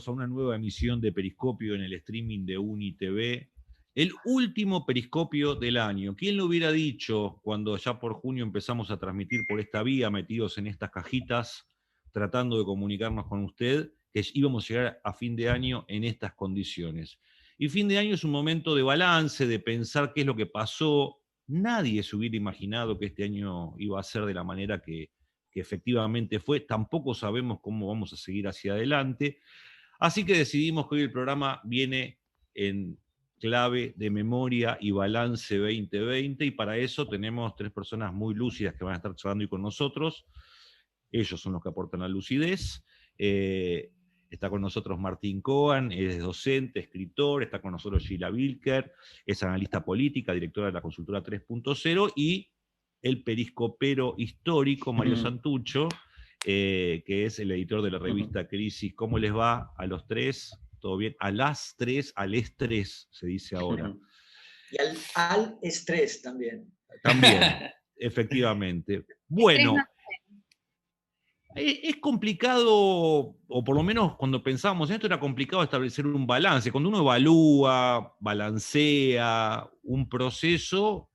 bienvenidos a una nueva emisión de Periscopio en el streaming de UniTV. El último Periscopio del año. ¿Quién lo hubiera dicho cuando ya por junio empezamos a transmitir por esta vía, metidos en estas cajitas, tratando de comunicarnos con usted, que íbamos a llegar a fin de año en estas condiciones? Y fin de año es un momento de balance, de pensar qué es lo que pasó. Nadie se hubiera imaginado que este año iba a ser de la manera que efectivamente fue. Tampoco sabemos cómo vamos a seguir hacia adelante. Así que decidimos que hoy el programa viene en clave de memoria y balance 2020, y para eso tenemos tres personas muy lúcidas que van a estar charlando hoy con nosotros. Ellos son los que aportan la lucidez. Está con nosotros Martín Cohen, es docente, escritor. Está con nosotros Sheila Wilker, es analista política, directora de la consultora 3.0, y el periscopero histórico Mario Santucho, que es el editor de la revista Crisis. ¿Cómo les va a los tres? ¿Todo bien? A las tres, al estrés, se dice ahora. Y al estrés también. También, efectivamente. Bueno, es complicado, o por lo menos cuando pensábamos en esto, era complicado establecer un balance. Cuando uno evalúa, balancea un proceso,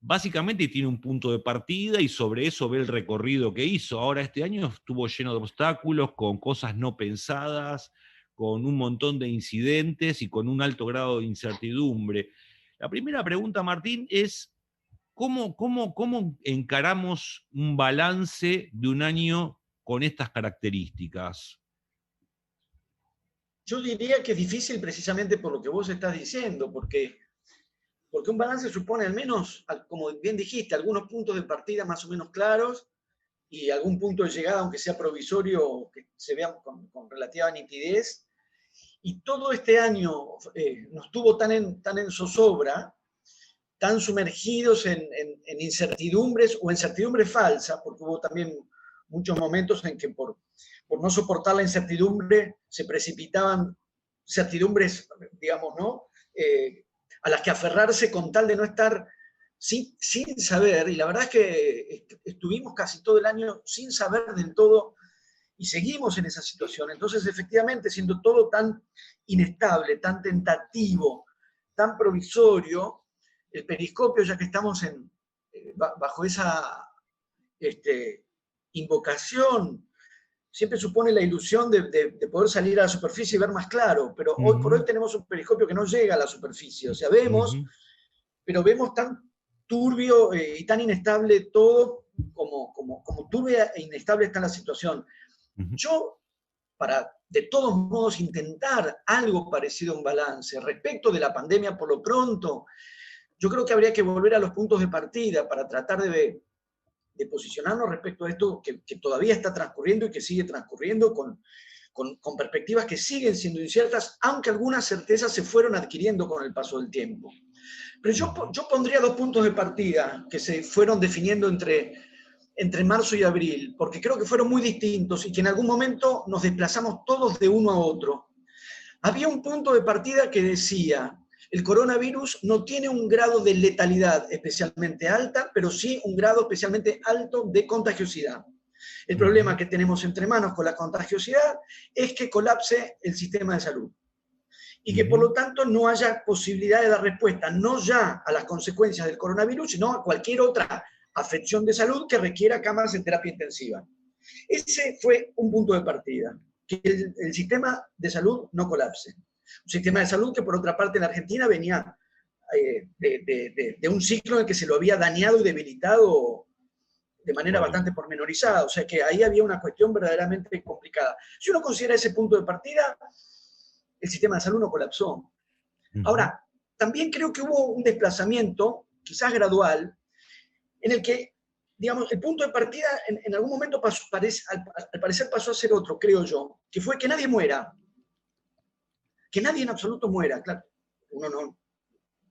básicamente tiene un punto de partida y sobre eso ve el recorrido que hizo. Ahora este año estuvo lleno de obstáculos, con cosas no pensadas, con un montón de incidentes y con un alto grado de incertidumbre. La primera pregunta, Martín, es ¿cómo encaramos un balance de un año con estas características? Yo diría que es difícil precisamente por lo que vos estás diciendo, porque un balance supone al menos, como bien dijiste, algunos puntos de partida más o menos claros y algún punto de llegada, aunque sea provisorio, que se vea con relativa nitidez. Y todo este año nos tuvo tan en zozobra, tan sumergidos en incertidumbres o en certidumbres falsas, porque hubo también muchos momentos en que por no soportar la incertidumbre se precipitaban certidumbres, digamos, ¿no? A las que aferrarse con tal de no estar sin saber, y la verdad es que estuvimos casi todo el año sin saber del todo y seguimos en esa situación. Entonces, efectivamente, siendo todo tan inestable, tan tentativo, tan provisorio, el periscopio, ya que estamos bajo esa invocación, siempre supone la ilusión de poder salir a la superficie y ver más claro, pero hoy por hoy tenemos un periscopio que no llega a la superficie, o sea, vemos, pero vemos tan turbio y tan inestable todo como turbia e inestable está la situación. Yo, para de todos modos intentar algo parecido a un balance respecto de la pandemia por lo pronto, yo creo que habría que volver a los puntos de partida para tratar de posicionarnos respecto a esto que todavía está transcurriendo y que sigue transcurriendo con perspectivas que siguen siendo inciertas, aunque algunas certezas se fueron adquiriendo con el paso del tiempo. Pero yo pondría dos puntos de partida que se fueron definiendo entre marzo y abril, porque creo que fueron muy distintos y que en algún momento nos desplazamos todos de uno a otro. Había un punto de partida que decía, el coronavirus no tiene un grado de letalidad especialmente alta, pero sí un grado especialmente alto de contagiosidad. El problema que tenemos entre manos con la contagiosidad es que colapse el sistema de salud y que por lo tanto no haya posibilidad de dar respuesta, no ya a las consecuencias del coronavirus, sino a cualquier otra afección de salud que requiera camas en terapia intensiva. Ese fue un punto de partida, que el sistema de salud no colapse. Un sistema de salud que, por otra parte, en la Argentina venía de un ciclo en el que se lo había dañado y debilitado de manera bastante pormenorizada. O sea que ahí había una cuestión verdaderamente complicada. Si uno considera ese punto de partida, el sistema de salud no colapsó. Ahora, también creo que hubo un desplazamiento, quizás gradual, en el que, digamos, el punto de partida en algún momento al parecer pasó a ser otro, creo yo, que fue que nadie muera. Que nadie en absoluto muera, claro. Uno no,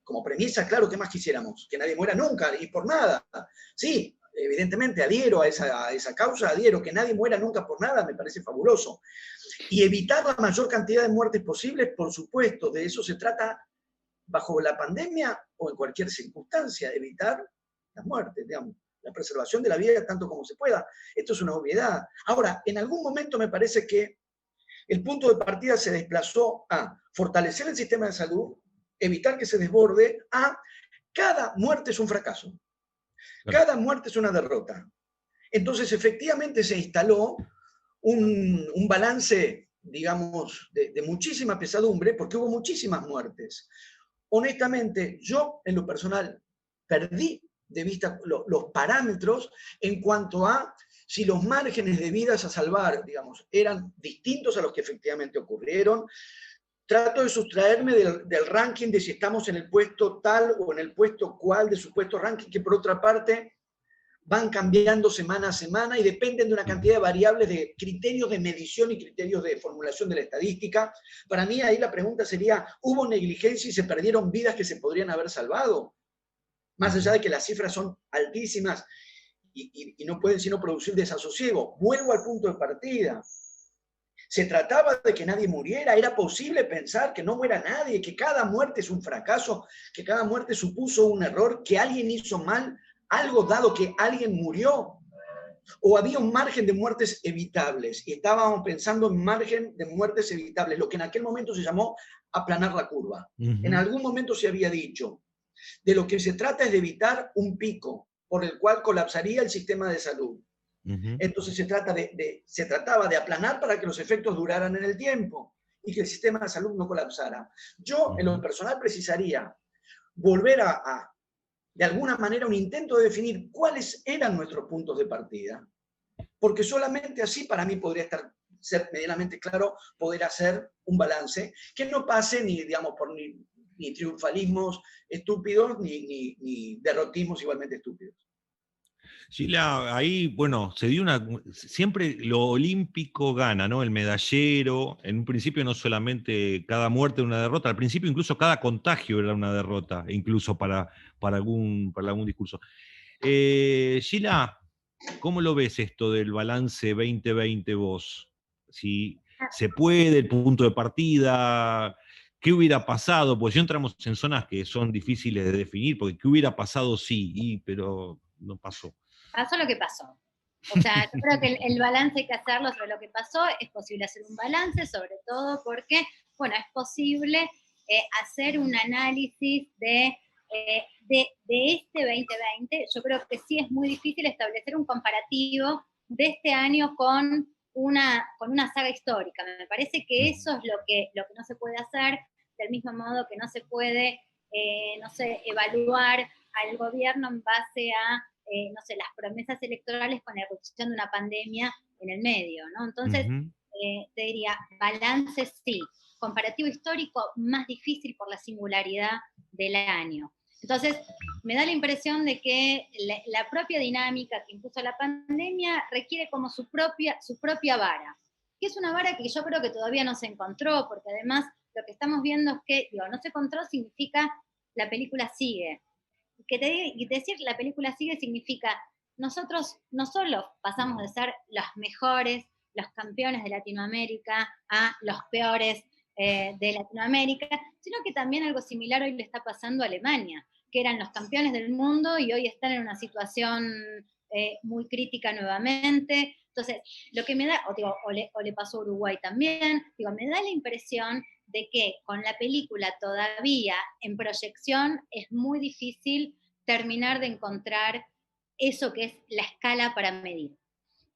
como premisa, claro, ¿qué más quisiéramos? Que nadie muera nunca y por nada. Sí, evidentemente adhiero a esa causa, adhiero que nadie muera nunca por nada, me parece fabuloso. Y evitar la mayor cantidad de muertes posibles, por supuesto, de eso se trata bajo la pandemia o en cualquier circunstancia, evitar las muertes, digamos, la preservación de la vida tanto como se pueda. Esto es una obviedad. Ahora, en algún momento me parece que el punto de partida se desplazó a fortalecer el sistema de salud, evitar que se desborde, a cada muerte es un fracaso, cada muerte es una derrota. Entonces, efectivamente, se instaló un balance, digamos, de muchísima pesadumbre, porque hubo muchísimas muertes. Honestamente, yo, en lo personal, perdí de vista los parámetros en cuanto a si los márgenes de vidas a salvar, digamos, eran distintos a los que efectivamente ocurrieron. Trato de sustraerme del ranking de si estamos en el puesto tal o en el puesto cual de supuesto ranking, que por otra parte van cambiando semana a semana y dependen de una cantidad de variables, de criterios de medición y criterios de formulación de la estadística. Para mí ahí la pregunta sería, ¿hubo negligencia y se perdieron vidas que se podrían haber salvado? Más allá de que las cifras son altísimas y no pueden sino producir desasosiego. Vuelvo al punto de partida. Se trataba de que nadie muriera, era posible pensar que no muera nadie, que cada muerte es un fracaso, que cada muerte supuso un error, que alguien hizo mal algo dado que alguien murió, o había un margen de muertes evitables, y estábamos pensando en margen de muertes evitables, lo que en aquel momento se llamó aplanar la curva. En algún momento se había dicho, de lo que se trata es de evitar un pico por el cual colapsaría el sistema de salud. Entonces se trataba de aplanar para que los efectos duraran en el tiempo y que el sistema de salud no colapsara. Yo, en lo personal, precisaría volver de alguna manera, un intento de definir cuáles eran nuestros puntos de partida, porque solamente así para mí podría ser medianamente claro poder hacer un balance que no pase ni, digamos, por ni triunfalismos estúpidos ni derrotismos igualmente estúpidos. Gila, ahí, bueno, se dio siempre lo olímpico gana, ¿no? El medallero, en un principio no solamente cada muerte era una derrota, al principio incluso cada contagio era una derrota, incluso para algún discurso. Gila, ¿cómo lo ves esto del balance 2020 vos? Si se puede, el punto de partida, ¿qué hubiera pasado? Pues ya entramos en zonas que son difíciles de definir, porque ¿qué hubiera pasado? Sí, pero no pasó. Pasó lo que pasó. O sea, yo creo que el balance hay que hacerlo sobre lo que pasó. Es posible hacer un balance, sobre todo porque, bueno, es posible hacer un análisis de este 2020. Yo creo que sí es muy difícil establecer un comparativo de este año con una saga histórica. Me parece que eso es lo que no se puede hacer, del mismo modo que no se puede, no sé, evaluar al gobierno en base a no sé, las promesas electorales con la irrupción de una pandemia en el medio, ¿no? Entonces, te diría, balance sí, comparativo histórico más difícil por la singularidad del año. Entonces, me da la impresión de que la propia dinámica que impuso la pandemia requiere como su propia vara, que es una vara que yo creo que todavía no se encontró, porque además lo que estamos viendo es que, digo, no se encontró significa la película sigue. Y decir la película sigue significa nosotros no solo pasamos de ser los mejores, los campeones de Latinoamérica a los peores de Latinoamérica, sino que también algo similar hoy le está pasando a Alemania, que eran los campeones del mundo y hoy están en una situación muy crítica nuevamente. Entonces, lo que me da, o le pasó a Uruguay también, me da la impresión de que con la película todavía en proyección es muy difícil terminar de encontrar eso que es la escala para medir.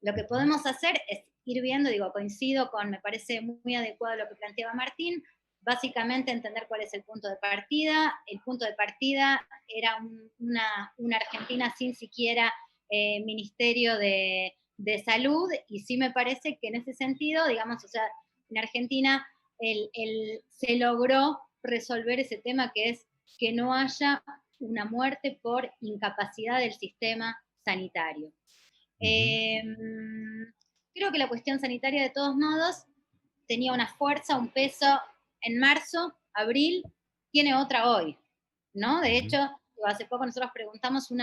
Lo que podemos hacer es ir viendo, coincido me parece muy adecuado lo que planteaba Martín, básicamente entender cuál es el punto de partida. El punto de partida era una Argentina sin siquiera Ministerio de Salud, y sí me parece que en ese sentido, en Argentina se logró resolver ese tema, que es que no haya una muerte por incapacidad del sistema sanitario. Creo que la cuestión sanitaria, de todos modos, tenía una fuerza, un peso en marzo, abril, tiene otra hoy, ¿no? De hecho, hace poco nosotros preguntamos en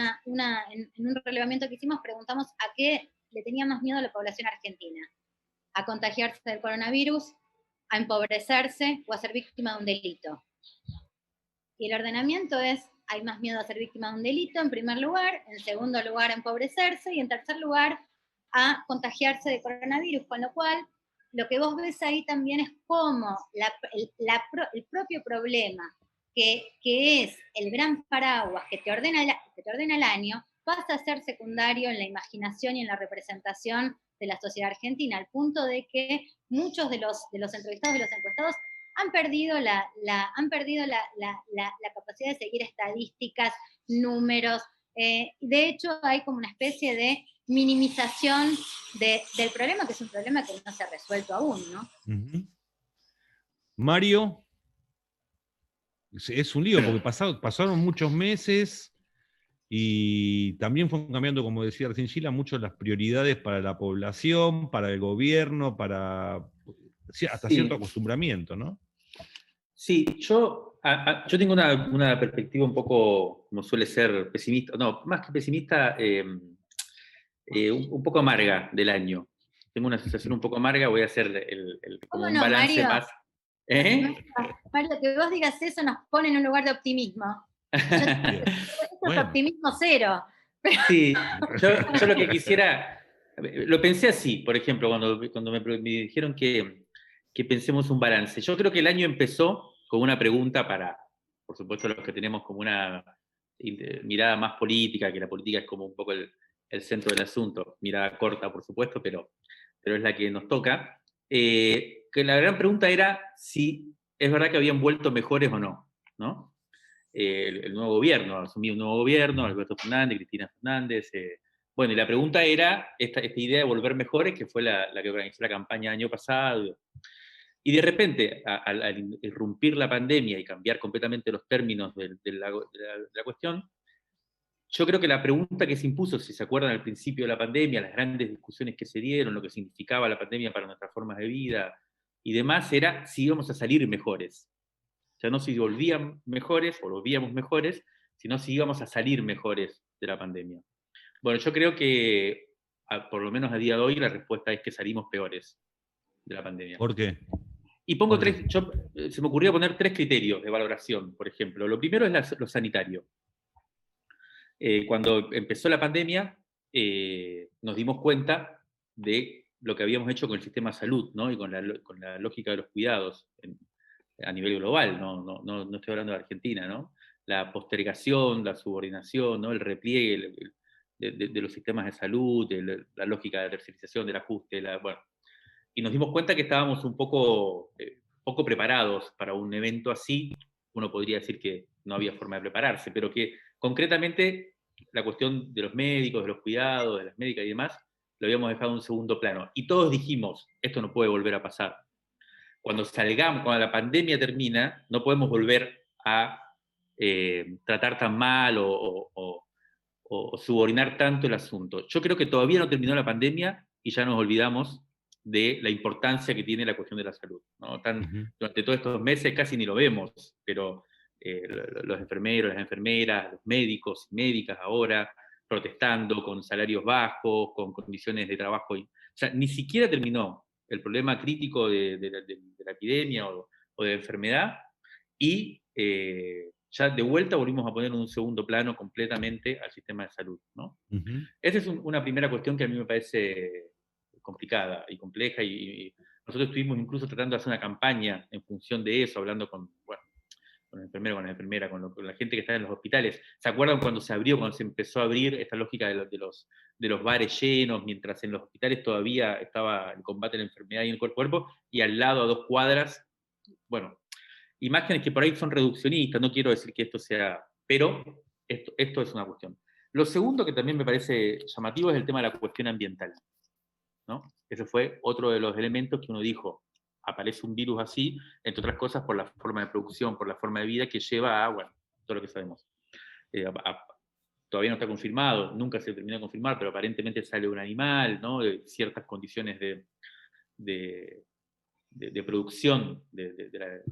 un relevamiento que hicimos, preguntamos a qué le tenía más miedo a la población argentina: a contagiarse del coronavirus, a empobrecerse o a ser víctima de un delito. Y el ordenamiento es: hay más miedo a ser víctima de un delito, en primer lugar; en segundo lugar, a empobrecerse; y en tercer lugar, a contagiarse de coronavirus, con lo cual lo que vos ves ahí también es cómo el propio problema, que es el gran paraguas que te ordena el año, pasa a ser secundario en la imaginación y en la representación de la sociedad argentina, al punto de que muchos de los entrevistados y los encuestados han perdido la capacidad de seguir estadísticas, números. De hecho, hay como una especie de minimización del problema, que es un problema que no se ha resuelto aún, ¿no? Mario, es un lío, porque pasaron muchos meses y también fueron cambiando, como decía recién Gila, mucho las prioridades para la población, para el gobierno, para hasta cierto acostumbramiento, ¿no? Sí, yo tengo una perspectiva un poco, como suele ser, pesimista, no, más que pesimista, un popoco amarga del año. Tengo una sensación un poco amarga, voy a hacer como un balance Mario? más. Mario, que vos digas eso nos pone en un lugar de optimismo. Esto es optimismo cero. Sí, yo lo que quisiera, lo pensé así, por ejemplo, cuando me dijeron que pensemos un balance. Yo creo que el año empezó con una pregunta para, por supuesto, los que tenemos como una mirada más política, que la política es como un poco el centro del asunto, mirada corta, por supuesto, pero es la que nos toca, que la gran pregunta era si es verdad que habían vuelto mejores o no, ¿no? El nuevo gobierno, asumí un nuevo gobierno, Alberto Fernández, Cristina Fernández. Bueno, y la pregunta era esta idea de volver mejores, que fue la que organizó la campaña el año pasado. Y de repente, al irrumpir la pandemia y cambiar completamente los términos de la cuestión, yo creo que la pregunta que se impuso, si se acuerdan al principio de la pandemia, las grandes discusiones que se dieron, lo que significaba la pandemia para nuestras formas de vida y demás, era si íbamos a salir mejores. O sea, no si volvían mejores o volvíamos mejores, sino si íbamos a salir mejores de la pandemia. Bueno, yo creo que, por lo menos a día de hoy, la respuesta es que salimos peores de la pandemia. ¿Por qué? Y pongo se me ocurrió poner 3 criterios de valoración, por ejemplo. Lo primero es lo sanitario. Cuando empezó la pandemia, nos dimos cuenta de lo que habíamos hecho con el sistema de salud, ¿no? Y con la lógica de los cuidados a nivel global, no estoy hablando de Argentina, ¿no? La postergación, la subordinación, ¿no? El repliegue de los sistemas de salud, la lógica de tercerización, del ajuste, bueno. Y nos dimos cuenta que estábamos un poco preparados para un evento así. Uno podría decir que no había forma de prepararse, pero que concretamente la cuestión de los médicos, de los cuidados, de las médicas y demás, lo habíamos dejado en un segundo plano. Y todos dijimos, esto no puede volver a pasar. Cuando la pandemia termina, no podemos volver a tratar tan mal o subordinar tanto el asunto. Yo creo que todavía no terminó la pandemia y ya nos olvidamos de la importancia que tiene la cuestión de la salud, ¿no? Durante todos estos meses casi ni lo vemos, pero los enfermeros, las enfermeras, los médicos y médicas ahora protestando con salarios bajos, con condiciones de trabajo. O sea, ni siquiera terminó el problema crítico de la epidemia o de la enfermedad, y ya de vuelta volvimos a poner en un segundo plano completamente al sistema de salud, ¿no? Esa es una primera cuestión que a mí me parece complicada y compleja, y nosotros estuvimos incluso tratando de hacer una campaña en función de eso, hablando con el enfermero, con la enfermera, con la gente que está en los hospitales. ¿Se acuerdan cuando se empezó a abrir esta lógica de los bares llenos, mientras en los hospitales todavía estaba el combate a la enfermedad y el cuerpo a cuerpo, y al lado, a 2 cuadras, bueno, imágenes que por ahí son reduccionistas, no quiero decir que esto sea, pero esto es una cuestión. Lo segundo que también me parece llamativo es el tema de la cuestión ambiental, ¿no? Ese fue otro de los elementos que uno dijo, aparece un virus así, entre otras cosas por la forma de producción, por la forma de vida que lleva a, bueno, todo lo que sabemos. Todavía no está confirmado, nunca se terminó de confirmar, pero aparentemente sale un animal, ¿no? De ciertas condiciones de producción de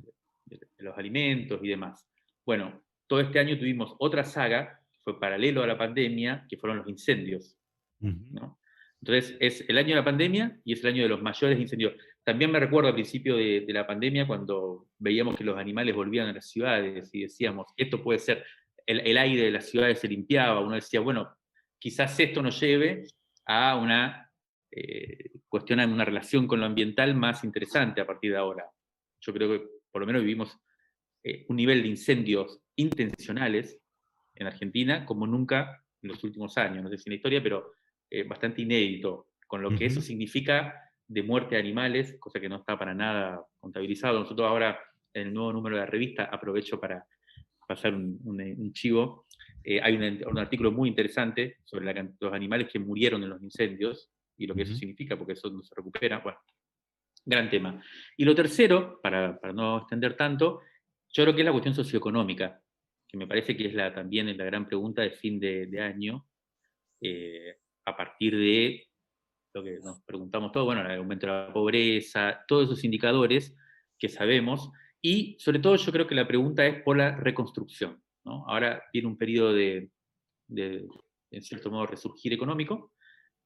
los alimentos y demás. Bueno, todo este año tuvimos otra saga, que fue paralelo a la pandemia, que fueron los incendios, ¿no? Entonces, es el año de la pandemia y es el año de los mayores incendios. También me recuerdo al principio de la pandemia, cuando veíamos que los animales volvían a las ciudades y decíamos, esto puede ser, el aire de las ciudades se limpiaba, uno decía, bueno, quizás esto nos lleve a una cuestionan una relación con lo ambiental más interesante a partir de ahora. Yo creo que por lo menos vivimos un nivel de incendios intencionales en Argentina como nunca en los últimos años, no sé si en la historia, pero bastante inédito, con lo que eso significa de muerte de animales, cosa que no está para nada contabilizado. Nosotros ahora, en el nuevo número de la revista, aprovecho para pasar un chivo, hay un artículo muy interesante sobre los animales que murieron en los incendios, y lo que eso significa, porque eso no se recupera. Bueno, gran tema. Y lo tercero, para no extender tanto, yo creo que es la cuestión socioeconómica, que me parece que es también es la gran pregunta de fin de año, a partir de lo que nos preguntamos todos, bueno, el aumento de la pobreza, todos esos indicadores que sabemos, y sobre todo yo creo que la pregunta es por la reconstrucción, ¿no? Ahora viene un periodo de en cierto modo, resurgir económico,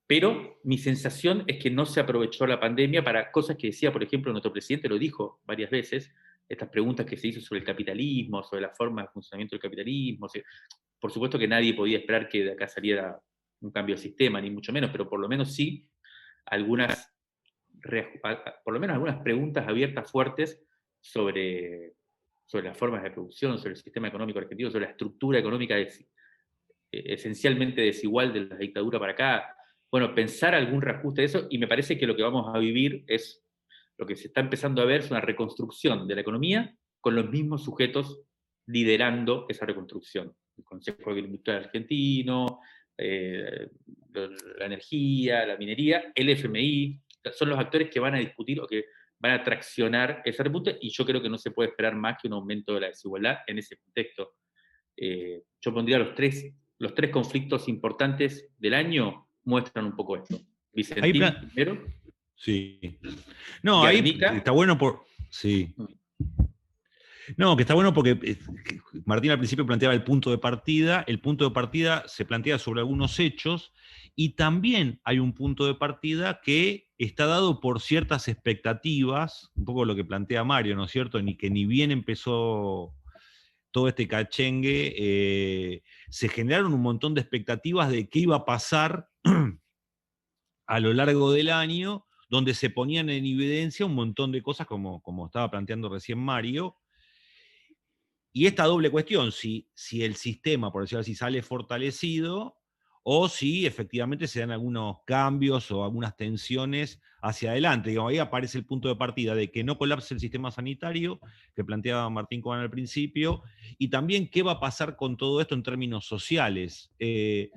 pero mi sensación es que no se aprovechó la pandemia para cosas que decía, por ejemplo, nuestro presidente lo dijo varias veces, estas preguntas que se hizo sobre el capitalismo, sobre la forma de funcionamiento del capitalismo. Por supuesto que nadie podía esperar que de acá saliera un cambio de sistema, ni mucho menos, pero por lo menos sí algunas preguntas abiertas fuertes sobre las formas de producción, sobre el sistema económico argentino, sobre la estructura económica esencialmente desigual de la dictadura para acá. Bueno, pensar algún reajuste de eso, y me parece que lo que vamos a vivir es, lo que se está empezando a ver es una reconstrucción de la economía con los mismos sujetos liderando esa reconstrucción. El Consejo Agroindustrial Argentino, la energía, la minería, el FMI, son los actores que van a discutir o que van a traccionar ese repunte, y yo creo que no se puede esperar más que un aumento de la desigualdad en ese contexto. Yo pondría los tres conflictos importantes del año muestran un poco esto. Vicentín primero. Sí. No, Guernica. Ahí está bueno por... Sí. No, que está bueno porque Martín al principio planteaba el punto de partida. El punto de partida se plantea sobre algunos hechos, y también hay un punto de partida que está dado por ciertas expectativas, un poco lo que plantea Mario, ¿no es cierto? Que ni bien empezó todo este cachengue, se generaron un montón de expectativas de qué iba a pasar a lo largo del año, donde se ponían en evidencia un montón de cosas, como estaba planteando recién Mario. Y esta doble cuestión, si el sistema, por decirlo así, sale fortalecido, o si efectivamente se dan algunos cambios o algunas tensiones hacia adelante. Digamos, ahí aparece el punto de partida de que no colapse el sistema sanitario, que planteaba Martín Cobán al principio, y también qué va a pasar con todo esto en términos sociales. De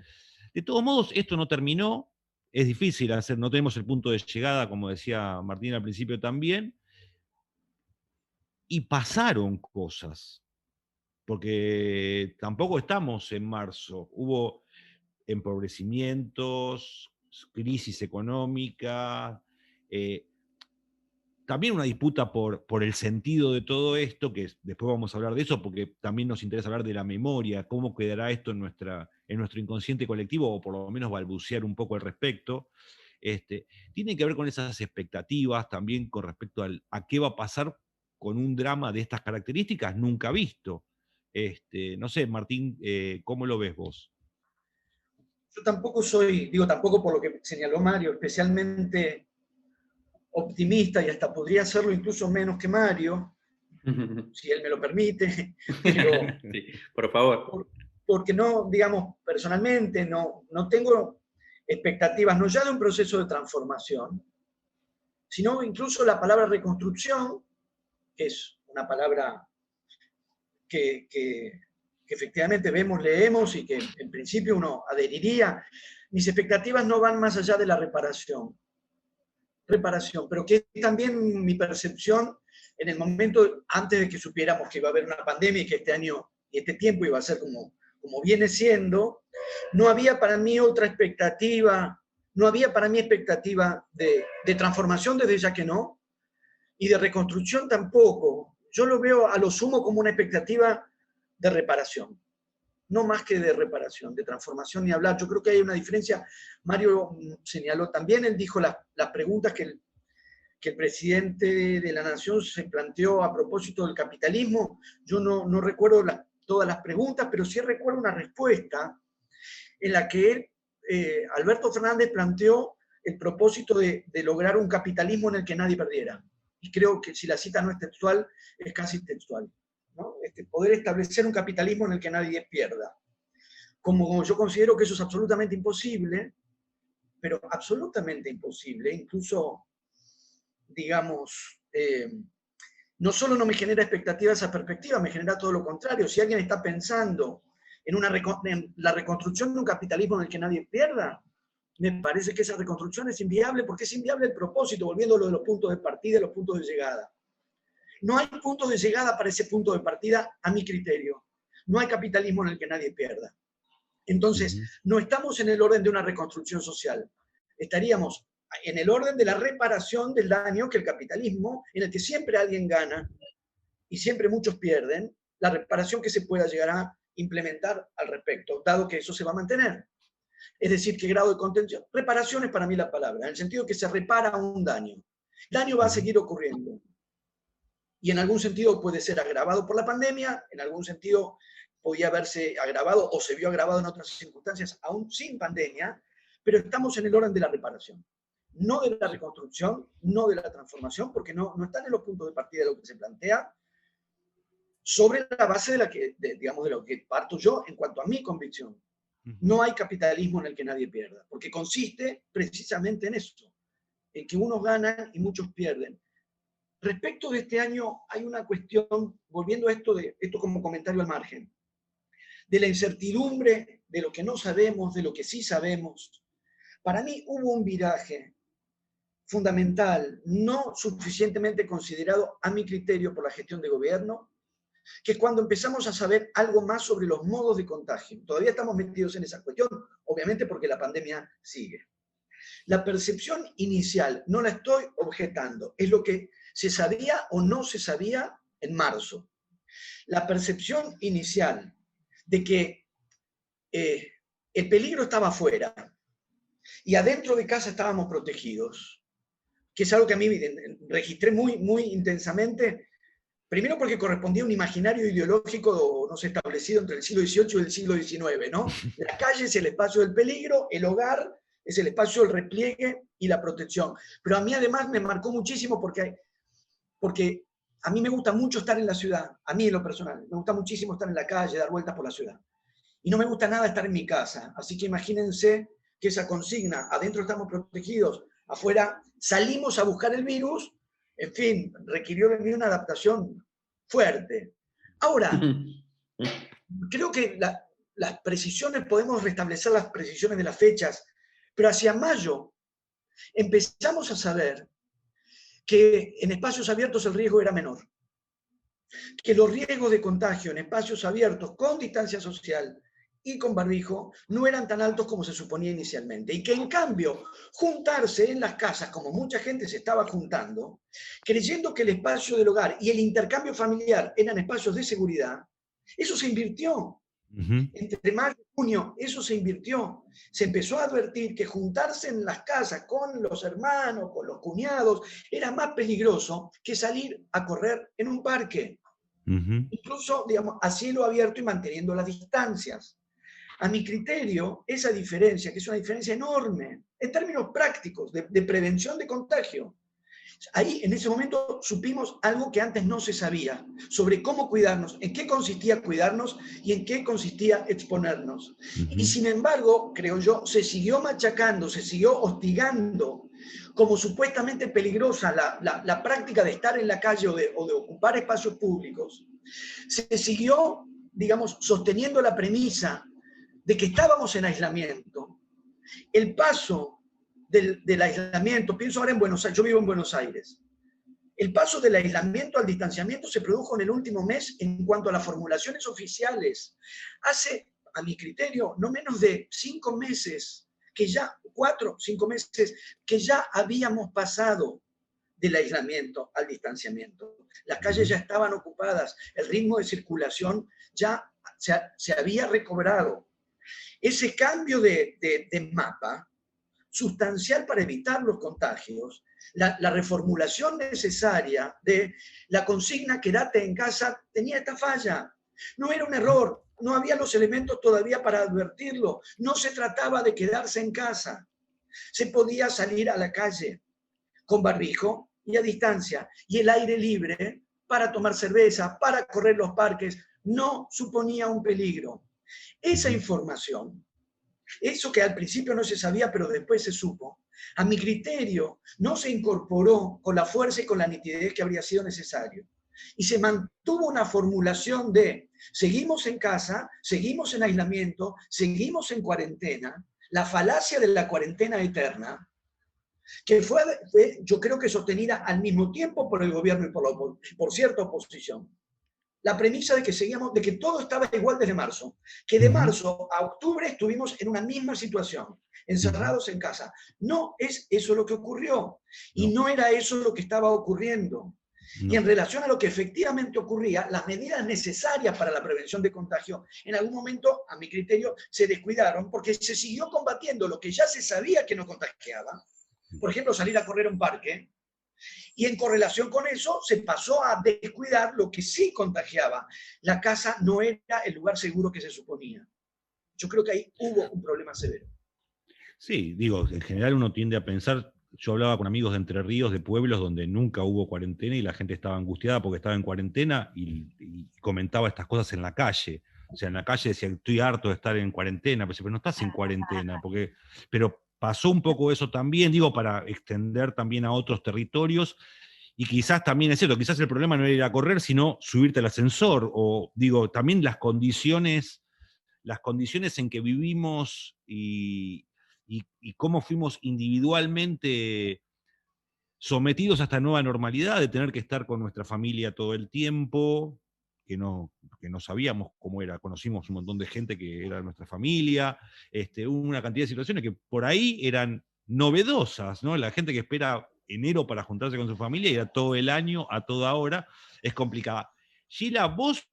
todos modos, esto no terminó, es difícil hacer, no tenemos el punto de llegada, como decía Martín al principio también, y pasaron cosas, porque tampoco estamos en marzo, hubo empobrecimientos, crisis económica, también una disputa por el sentido de todo esto, que después vamos a hablar de eso, porque también nos interesa hablar de la memoria, cómo quedará esto en nuestro inconsciente colectivo, o por lo menos balbucear un poco al respecto. Tiene que ver con esas expectativas, también con respecto a qué va a pasar con un drama de estas características nunca visto. No sé, Martín, ¿cómo lo ves vos? Yo tampoco tampoco por lo que señaló Mario, especialmente optimista, y hasta podría hacerlo incluso menos que Mario, si él me lo permite, pero sí, por favor. Porque no, digamos, personalmente no tengo expectativas, no ya de un proceso de transformación, sino incluso la palabra reconstrucción, que es una palabra que efectivamente vemos, leemos y que en principio uno adheriría. Mis expectativas no van más allá de la reparación, pero que es también mi percepción en el momento antes de que supiéramos que iba a haber una pandemia y que este año y este tiempo iba a ser como viene siendo. No había para mí otra expectativa, no había para mí expectativa de transformación, desde ya que no, y de reconstrucción tampoco. Yo lo veo a lo sumo como una expectativa de reparación, no más que de reparación, de transformación ni hablar. Yo creo que hay una diferencia. Mario señaló también, él dijo las preguntas que el presidente de la Nación se planteó a propósito del capitalismo. Yo no recuerdo todas las preguntas, pero sí recuerdo una respuesta en la que Alberto Fernández planteó el propósito de lograr un capitalismo en el que nadie perdiera. Y creo que si la cita no es textual, es casi textual, ¿no? Poder establecer un capitalismo en el que nadie pierda. Como yo considero que eso es absolutamente imposible, pero absolutamente imposible, incluso, digamos, no solo no me genera expectativa esa perspectiva, me genera todo lo contrario. Si alguien está pensando en la reconstrucción de un capitalismo en el que nadie pierda, me parece que esa reconstrucción es inviable, porque es inviable el propósito, volviendo a lo de los puntos de partida y los puntos de llegada. No hay puntos de llegada para ese punto de partida, a mi criterio. No hay capitalismo en el que nadie pierda. Entonces, no estamos en el orden de una reconstrucción social. Estaríamos en el orden de la reparación del daño que el capitalismo, en el que siempre alguien gana y siempre muchos pierden, la reparación que se pueda llegar a implementar al respecto, dado que eso se va a mantener. Es decir, ¿qué grado de contención? Reparación es para mí la palabra, en el sentido que se repara un daño. El daño va a seguir ocurriendo. Y en algún sentido puede ser agravado por la pandemia, en algún sentido podía haberse agravado o se vio agravado en otras circunstancias, aún sin pandemia, pero estamos en el orden de la reparación. No de la reconstrucción, no de la transformación, porque no están en los puntos de partida de lo que se plantea, sobre la base de lo que parto yo en cuanto a mi convicción. No hay capitalismo en el que nadie pierda, porque consiste precisamente en eso, en que unos ganan y muchos pierden. Respecto de este año, hay una cuestión, volviendo a esto como comentario al margen, de la incertidumbre, de lo que no sabemos, de lo que sí sabemos. Para mí hubo un viraje fundamental, no suficientemente considerado a mi criterio por la gestión de gobierno, que es cuando empezamos a saber algo más sobre los modos de contagio. Todavía estamos metidos en esa cuestión, obviamente porque la pandemia sigue. La percepción inicial, no la estoy objetando, es lo que se sabía o no se sabía en marzo. La percepción inicial de que el peligro estaba afuera y adentro de casa estábamos protegidos, que es algo que a mí registré muy, muy intensamente. Primero porque correspondía a un imaginario ideológico, no sé, establecido entre el siglo XVIII y el siglo XIX, ¿no? La calle es el espacio del peligro, el hogar es el espacio del repliegue y la protección. Pero a mí además me marcó muchísimo porque a mí me gusta mucho estar en la ciudad, a mí en lo personal, me gusta muchísimo estar en la calle, dar vueltas por la ciudad. Y no me gusta nada estar en mi casa, así que imagínense que esa consigna, adentro estamos protegidos, afuera salimos a buscar el virus, en fin, requirió de mí una adaptación fuerte. Ahora, creo que las precisiones, podemos restablecer las precisiones de las fechas, pero hacia mayo empezamos a saber que en espacios abiertos el riesgo era menor, que los riesgos de contagio en espacios abiertos con distancia social y con barbijo no eran tan altos como se suponía inicialmente, y que en cambio juntarse en las casas, como mucha gente se estaba juntando, creyendo que el espacio del hogar y el intercambio familiar eran espacios de seguridad, eso se invirtió. Entre mayo y junio eso se invirtió. Se empezó a advertir que juntarse en las casas con los hermanos, con los cuñados, era más peligroso que salir a correr en un parque. Incluso, digamos, a cielo abierto y manteniendo las distancias. A mi criterio, esa diferencia, que es una diferencia enorme, en términos prácticos, de prevención de contagio, ahí en ese momento supimos algo que antes no se sabía, sobre cómo cuidarnos, en qué consistía cuidarnos y en qué consistía exponernos. Y sin embargo, creo yo, se siguió machacando, se siguió hostigando como supuestamente peligrosa la práctica de estar en la calle o de ocupar espacios públicos. Se siguió, digamos, sosteniendo la premisa de que estábamos en aislamiento. El paso del aislamiento, pienso ahora en Buenos Aires, yo vivo en Buenos Aires, el paso del aislamiento al distanciamiento se produjo en el último mes en cuanto a las formulaciones oficiales. Hace, a mi criterio, no menos de 5 meses, 4 o 5 meses, que ya habíamos pasado del aislamiento al distanciamiento. Las calles ya estaban ocupadas, el ritmo de circulación ya se había recobrado. Ese cambio de mapa, sustancial para evitar los contagios, la reformulación necesaria de la consigna quédate en casa, tenía esta falla. No era un error, no había los elementos todavía para advertirlo, no se trataba de quedarse en casa. se podía salir a la calle con barbijo y a distancia, y el aire libre para tomar cerveza, para correr los parques, no suponía un peligro. Esa información, eso que al principio no se sabía, pero después se supo, a mi criterio, no se incorporó con la fuerza y con la nitidez que habría sido necesario. Y se mantuvo una formulación de seguimos en casa, seguimos en aislamiento, seguimos en cuarentena, la falacia de la cuarentena eterna, que fue yo creo que sostenida al mismo tiempo por el gobierno y por cierta oposición. La premisa de que seguíamos, de que todo estaba igual desde marzo, que de marzo a octubre estuvimos en una misma situación, encerrados en casa. No es eso lo que ocurrió, y no era eso lo que estaba ocurriendo. Y en relación a lo que efectivamente ocurría, las medidas necesarias para la prevención de contagio, en algún momento, a mi criterio, se descuidaron porque se siguió combatiendo lo que ya se sabía que no contagiaba. Por ejemplo, salir a correr a un parque, y en correlación con eso se pasó a descuidar lo que sí contagiaba. La casa no era el lugar seguro que se suponía. Yo creo que ahí hubo un problema severo. Sí, digo, en general uno tiende a pensar, yo hablaba con amigos de Entre Ríos, de pueblos donde nunca hubo cuarentena y la gente estaba angustiada porque estaba en cuarentena y comentaba estas cosas en la calle. O sea, en la calle decía, estoy harto de estar en cuarentena, pero no estás en cuarentena, pero pasó un poco eso también, digo, para extender también a otros territorios. Y quizás también es cierto, quizás el problema no era ir a correr, sino subirte al ascensor, o digo, también las condiciones en que vivimos y cómo fuimos individualmente sometidos a esta nueva normalidad de tener que estar con nuestra familia todo el tiempo, que no sabíamos cómo era, conocimos un montón de gente que era nuestra familia, hubo una cantidad de situaciones que por ahí eran novedosas, ¿no? La gente que espera enero para juntarse con su familia y era todo el año, a toda hora, es complicada. Sheila, vos,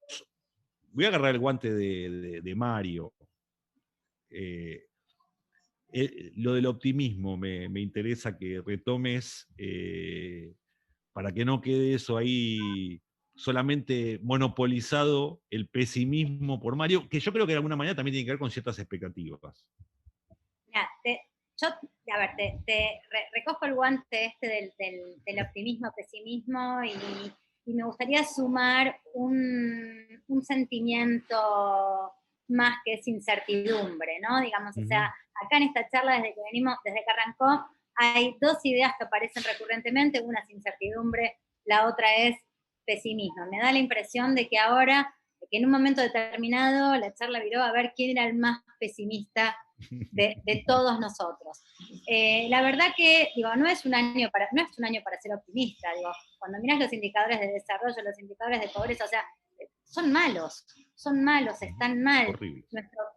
voy a agarrar el guante de Mario. Lo del optimismo me interesa que retomes para que no quede eso ahí solamente monopolizado el pesimismo por Mario, que yo creo que de alguna manera también tiene que ver con ciertas expectativas. Mira, te recojo el guante del optimismo, pesimismo y me gustaría sumar un sentimiento más que es incertidumbre, ¿no? Digamos, o sea, acá en esta charla desde que arrancó, hay dos ideas que aparecen recurrentemente, una es incertidumbre, la otra es pesimismo. Me da la impresión de que ahora, que en un momento determinado la charla viró a ver quién era el más pesimista de todos nosotros. La verdad que, digo, no es un año para ser optimista, digo, cuando miras los indicadores de desarrollo, los indicadores de pobreza, o sea, son malos, están mal.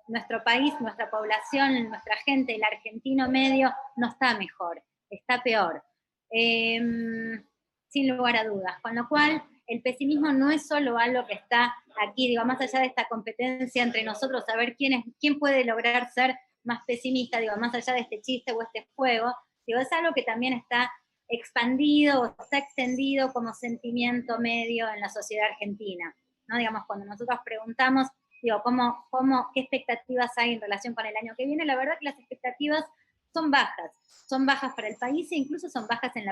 Nuestro país, nuestra población, nuestra gente, el argentino medio, no está mejor, está peor. Sin lugar a dudas. Con lo cual, el pesimismo no es solo algo que está aquí, digo, más allá de esta competencia entre nosotros, saber quién puede lograr ser más pesimista, digo, más allá de este chiste o este juego, digo, es algo que también está expandido, está extendido como sentimiento medio en la sociedad argentina, ¿no? Digamos, cuando nosotros preguntamos, digo, ¿qué expectativas hay en relación con el año que viene? La verdad que las expectativas son bajas para el país e incluso son bajas en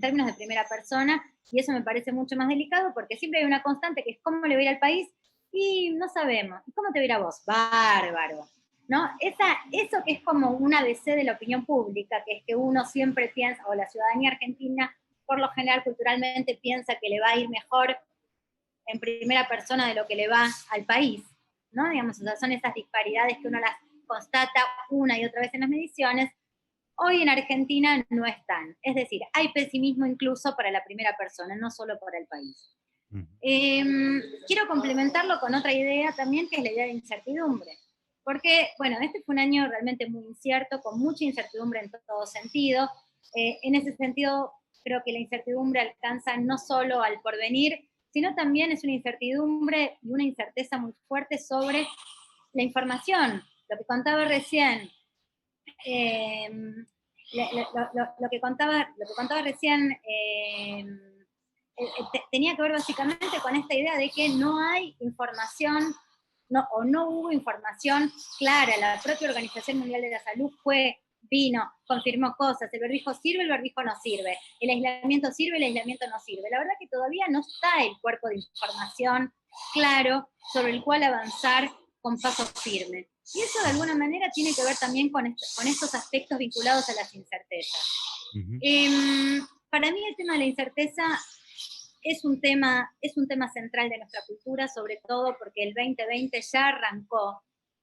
términos de primera persona, y eso me parece mucho más delicado porque siempre hay una constante que es ¿cómo le va a ir al país? Y no sabemos. ¿Y cómo te va a ir a vos? Bárbaro. ¿No? Eso que es como un ABC de la opinión pública, que es que uno siempre piensa, o la ciudadanía argentina, por lo general culturalmente piensa que le va a ir mejor en primera persona de lo que le va al país, ¿no? Digamos, o sea, son esas disparidades que uno las constata una y otra vez en las mediciones. Hoy en Argentina no están. Es decir, hay pesimismo incluso para la primera persona, no solo para el país. Quiero complementarlo con otra idea también, que es la idea de incertidumbre. Porque, bueno, este fue un año realmente muy incierto, con mucha incertidumbre en todo sentido. En ese sentido, creo que la incertidumbre alcanza no solo al porvenir, sino también es una incertidumbre y una incerteza muy fuerte sobre la información. Lo que contaba recién, lo que contaba recién tenía que ver básicamente con esta idea de que no hay información, no hubo información clara. La propia Organización Mundial de la Salud fue vino, confirmó cosas, el barbijo sirve, el barbijo no sirve, el aislamiento sirve, el aislamiento no sirve. La verdad que todavía no está el cuerpo de información claro sobre el cual avanzar con paso firme. Y eso de alguna manera tiene que ver también con estos aspectos vinculados a las incertezas. Para mí el tema de la incerteza es un tema central de nuestra cultura, sobre todo porque el 2020 ya arrancó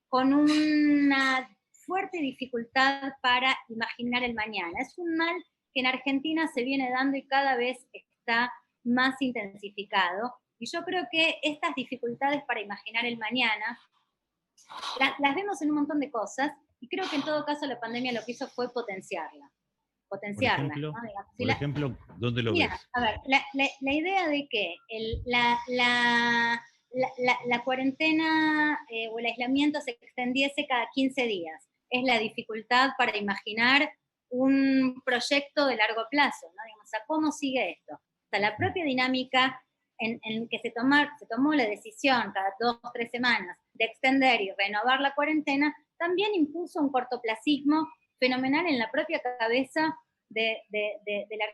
con una fuerte dificultad para imaginar el mañana. Es un mal que en Argentina se viene dando y cada vez está más intensificado. Y yo creo que estas dificultades para imaginar el mañana las vemos en un montón de cosas y creo que en todo caso la pandemia lo que hizo fue potenciarla. Por ejemplo, ¿no? Digamos, por ejemplo, ¿dónde lo mira, ves? a ver, la idea de que la cuarentena o el aislamiento se extendiese cada 15 días es la dificultad para imaginar un proyecto de largo plazo, ¿no? Digamos, o sea, ¿cómo sigue esto? O sea, la propia dinámica en que se tomó la decisión cada 2 o 3 semanas de extender y renovar la cuarentena, también impuso un cortoplacismo fenomenal en la propia cabeza del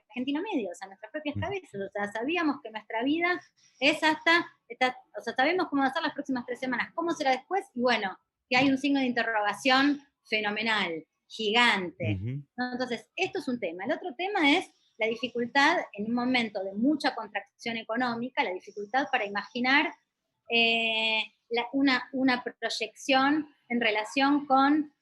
argentino medio, o sea, nuestras propias cabezas. O sea, sabíamos que nuestra vida es o sea, sabemos cómo va a ser las próximas 3 semanas, cómo será después, y bueno, que hay un signo de interrogación fenomenal, gigante. ¿No? Entonces, esto es un tema. El otro tema es la dificultad en un momento de mucha contracción económica, la dificultad para imaginar una proyección en relación con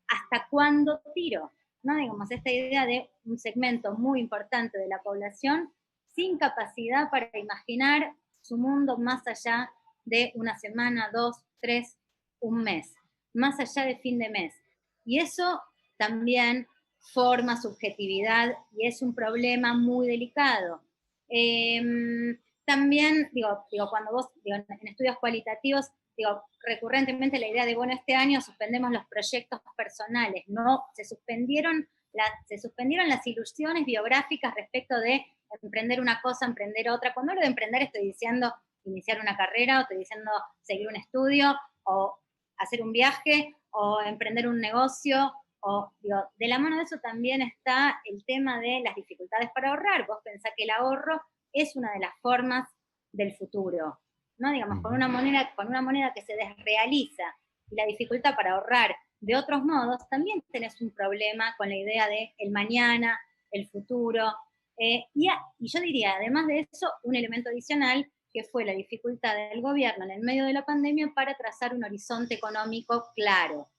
hasta cuándo tiro, ¿no? Digamos, esta idea de un segmento muy importante de la población sin capacidad para imaginar su mundo más allá de una semana, 2, 3, un mes, más allá de fin de mes. Y eso también forma subjetividad y es un problema muy delicado. También, cuando vos, en estudios cualitativos, recurrentemente la idea de, bueno, este año suspendemos los proyectos personales, no, se suspendieron las ilusiones biográficas respecto de emprender una cosa, emprender otra. Cuando hablo de emprender estoy diciendo iniciar una carrera, o estoy diciendo seguir un estudio, o hacer un viaje, o emprender un negocio, o de la mano de eso también está el tema de las dificultades para ahorrar. Vos pensás que el ahorro es una de las formas del futuro, ¿no? Digamos, con una moneda que se desrealiza y la dificultad para ahorrar de otros modos, también tenés un problema con la idea de el mañana, el futuro, y yo diría, además de eso, un elemento adicional que fue la dificultad del gobierno en el medio de la pandemia para trazar un horizonte económico claro,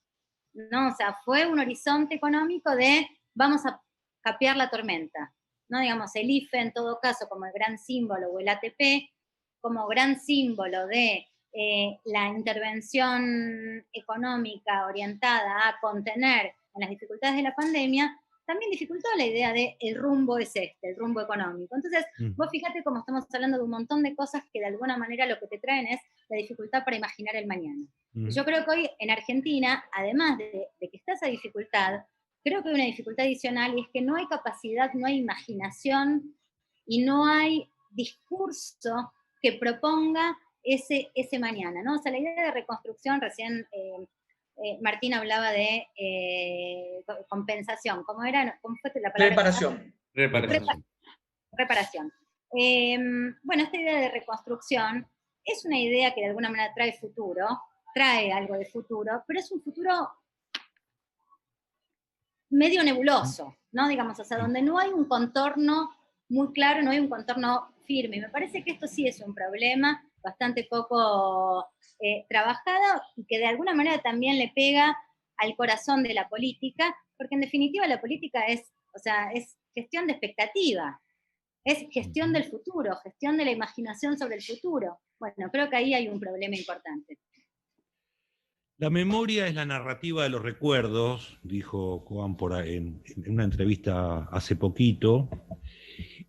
¿no? O sea, fue un horizonte económico de vamos a capear la tormenta, ¿no? Digamos, el IFE en todo caso como el gran símbolo, o el ATP como gran símbolo de la intervención económica orientada a contener en las dificultades de la pandemia, también dificultó la idea de el rumbo es el rumbo económico. Entonces, vos fíjate cómo estamos hablando de un montón de cosas que de alguna manera lo que te traen es la dificultad para imaginar el mañana. Y yo creo que hoy en Argentina, además de que está esa dificultad, creo que hay una dificultad adicional y es que no hay capacidad, no hay imaginación y no hay discurso que proponga ese mañana, ¿no? O sea, la idea de reconstrucción, recién Martín hablaba de compensación. ¿Cómo era? ¿Cómo fue la palabra? Reparación. Bueno, esta idea de reconstrucción es una idea que de alguna manera trae algo de futuro, pero es un futuro medio nebuloso, ¿no? Digamos, o sea, donde no hay un contorno muy claro, no hay un contorno firme. Y me parece que esto sí es un problema bastante poco trabajado y que de alguna manera también le pega al corazón de la política, porque en definitiva la política es gestión de expectativa, es gestión del futuro, gestión de la imaginación sobre el futuro. Bueno, creo que ahí hay un problema importante. La memoria es la narrativa de los recuerdos, dijo Juan en una entrevista hace poquito,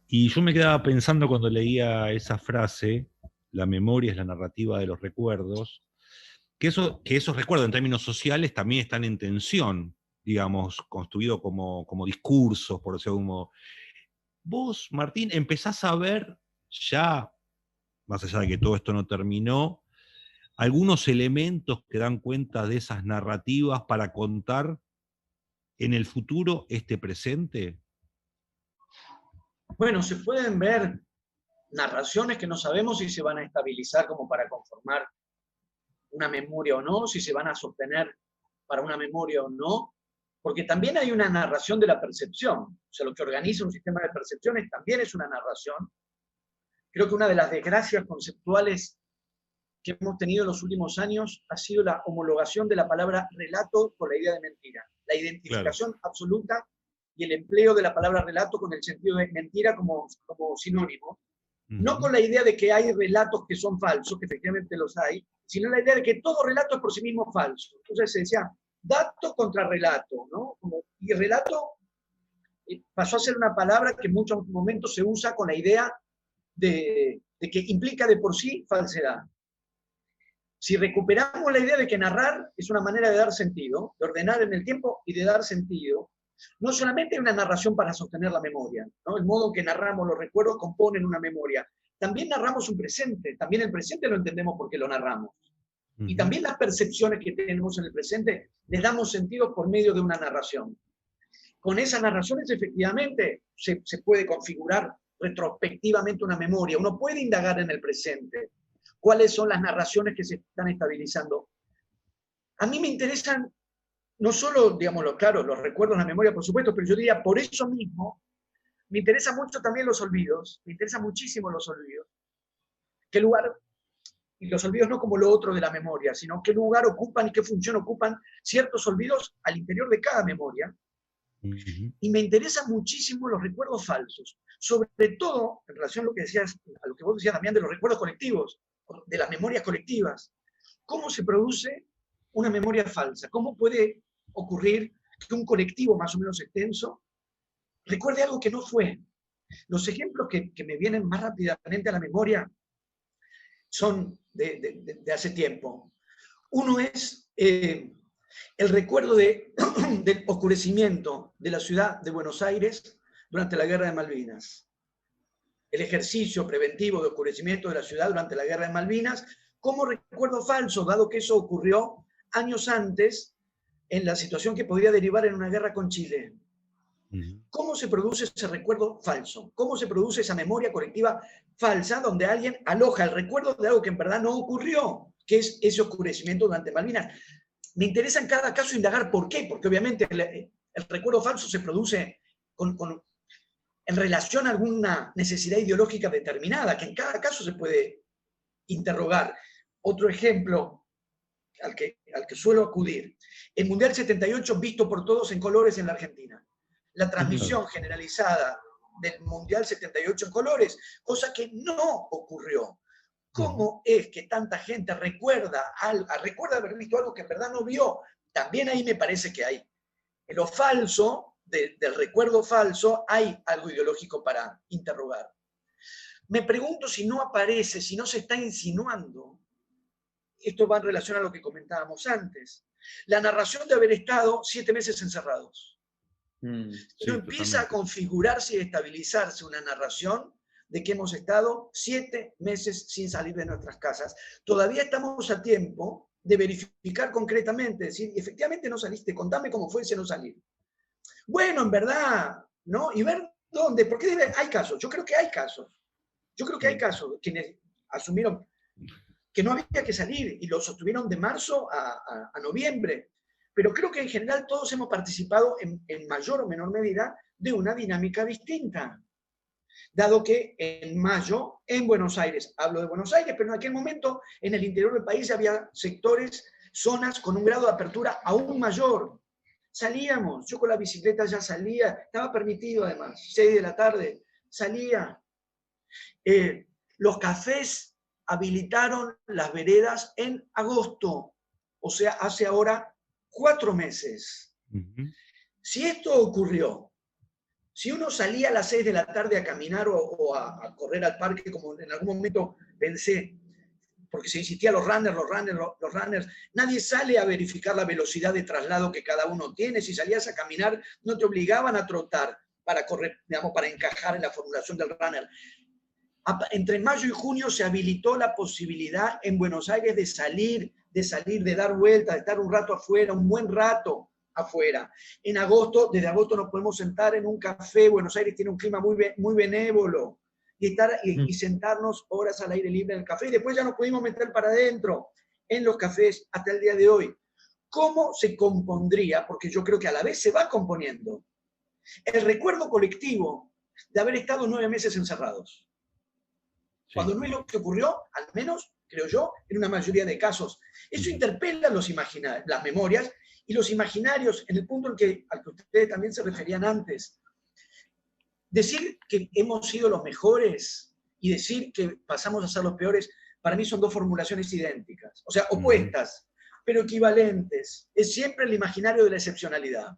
y yo me quedaba pensando cuando leía esa frase, la memoria es la narrativa de los recuerdos, que esos recuerdos en términos sociales también están en tensión, digamos, construidos como discursos, por decirlo de algún modo. Vos, Martín, empezás a ver ya, más allá de que todo esto no terminó, algunos elementos que dan cuenta de esas narrativas para contar en el futuro este presente? Bueno, se pueden ver narraciones que no sabemos si se van a estabilizar como para conformar una memoria o no, si se van a sostener para una memoria o no, porque también hay una narración de la percepción. O sea, lo que organiza un sistema de percepciones también es una narración. Creo que una de las desgracias conceptuales que hemos tenido en los últimos años ha sido la homologación de la palabra relato con la idea de mentira. La identificación absoluta y el empleo de la palabra relato con el sentido de mentira como sinónimo. No con la idea de que hay relatos que son falsos, que efectivamente los hay, sino la idea de que todo relato es por sí mismo falso. Entonces se decía, dato contra relato, ¿no? Y relato pasó a ser una palabra que en muchos momentos se usa con la idea de que implica de por sí falsedad. Si recuperamos la idea de que narrar es una manera de dar sentido, de ordenar en el tiempo y de dar sentido, no solamente hay una narración para sostener la memoria, ¿no? El modo en que narramos los recuerdos componen una memoria. También narramos un presente, también el presente lo entendemos porque lo narramos. Y también las percepciones que tenemos en el presente les damos sentido por medio de una narración. Con esas narraciones efectivamente se puede configurar retrospectivamente una memoria. Uno puede indagar en el presente. ¿Cuáles son las narraciones que se están estabilizando? A mí me interesan no solo, digámoslo claro, los recuerdos, la memoria, por supuesto, pero yo diría, por eso mismo, me interesan mucho también los olvidos, me interesan muchísimo los olvidos. ¿Qué lugar, y los olvidos no como lo otro de la memoria, sino qué lugar ocupan y qué función ocupan ciertos olvidos al interior de cada memoria? Y me interesan muchísimo los recuerdos falsos, sobre todo en relación a lo que decías, a lo que vos decías también de los recuerdos colectivos, de las memorias colectivas. ¿Cómo se produce una memoria falsa? ¿Cómo puede ocurrir que un colectivo más o menos extenso recuerde algo que no fue? Los ejemplos que me vienen más rápidamente a la memoria son de hace tiempo. Uno es el recuerdo del oscurecimiento de la ciudad de Buenos Aires durante la Guerra de Malvinas. El ejercicio preventivo de oscurecimiento de la ciudad durante la Guerra de Malvinas, como recuerdo falso, dado que eso ocurrió años antes en la situación que podría derivar en una guerra con Chile. ¿Cómo se produce ese recuerdo falso? ¿Cómo se produce esa memoria colectiva falsa donde alguien aloja el recuerdo de algo que en verdad no ocurrió, que es ese oscurecimiento durante Malvinas? Me interesa en cada caso indagar por qué, porque obviamente el recuerdo falso se produce en relación a alguna necesidad ideológica determinada, que en cada caso se puede interrogar. Otro ejemplo al que suelo acudir, el Mundial 78 visto por todos en colores en la Argentina. La transmisión generalizada del Mundial 78 en colores, cosa que no ocurrió. ¿Cómo es que tanta gente recuerda haber visto algo que en verdad no vio? También ahí me parece que hay en lo falso, del recuerdo falso, hay algo ideológico para interrogar. Me pregunto si no aparece, si no se está insinuando, esto va en relación a lo que comentábamos antes, la narración de haber estado 7 meses encerrados. Pero empieza a configurarse y estabilizarse una narración de que hemos estado 7 meses sin salir de nuestras casas. Todavía estamos a tiempo de verificar concretamente, decir, efectivamente no saliste, contame cómo fue ese no salir. Bueno, en verdad, ¿no? Y ver dónde, porque hay casos, yo creo que hay casos. Yo creo que hay casos quienes asumieron que no había que salir y lo sostuvieron de marzo a noviembre. Pero creo que en general todos hemos participado en mayor o menor medida de una dinámica distinta. Dado que en mayo, en Buenos Aires, hablo de Buenos Aires, pero en aquel momento en el interior del país había sectores, zonas con un grado de apertura aún mayor. Salíamos, yo con la bicicleta ya salía, estaba permitido además, 6 de la tarde, salía. Los cafés habilitaron las veredas en agosto, o sea, hace ahora 4 meses. Si esto ocurrió, si uno salía a las 6 de la tarde a caminar o a correr al parque, como en algún momento pensé, porque se insistía los runners, nadie sale a verificar la velocidad de traslado que cada uno tiene. Si salías a caminar, no te obligaban a trotar para correr, digamos, para encajar en la formulación del runner. Entre mayo y junio se habilitó la posibilidad en Buenos Aires de salir, de dar vueltas, de estar un rato afuera, un buen rato, afuera. En agosto, desde agosto nos podemos sentar en un café. Buenos Aires tiene un clima muy benévolo. Y sentarnos horas al aire libre en el café. Y después ya nos pudimos meter para adentro en los cafés hasta el día de hoy. ¿Cómo se compondría? Porque yo creo que a la vez se va componiendo el recuerdo colectivo de haber estado 9 meses encerrados. Sí. Cuando no es lo que ocurrió, al menos, creo yo, en una mayoría de casos. Eso interpela las memorias y los imaginarios en el punto al que ustedes también se referían antes. Decir que hemos sido los mejores y decir que pasamos a ser los peores, para mí son dos formulaciones idénticas, o sea, opuestas, pero equivalentes. Es siempre el imaginario de la excepcionalidad.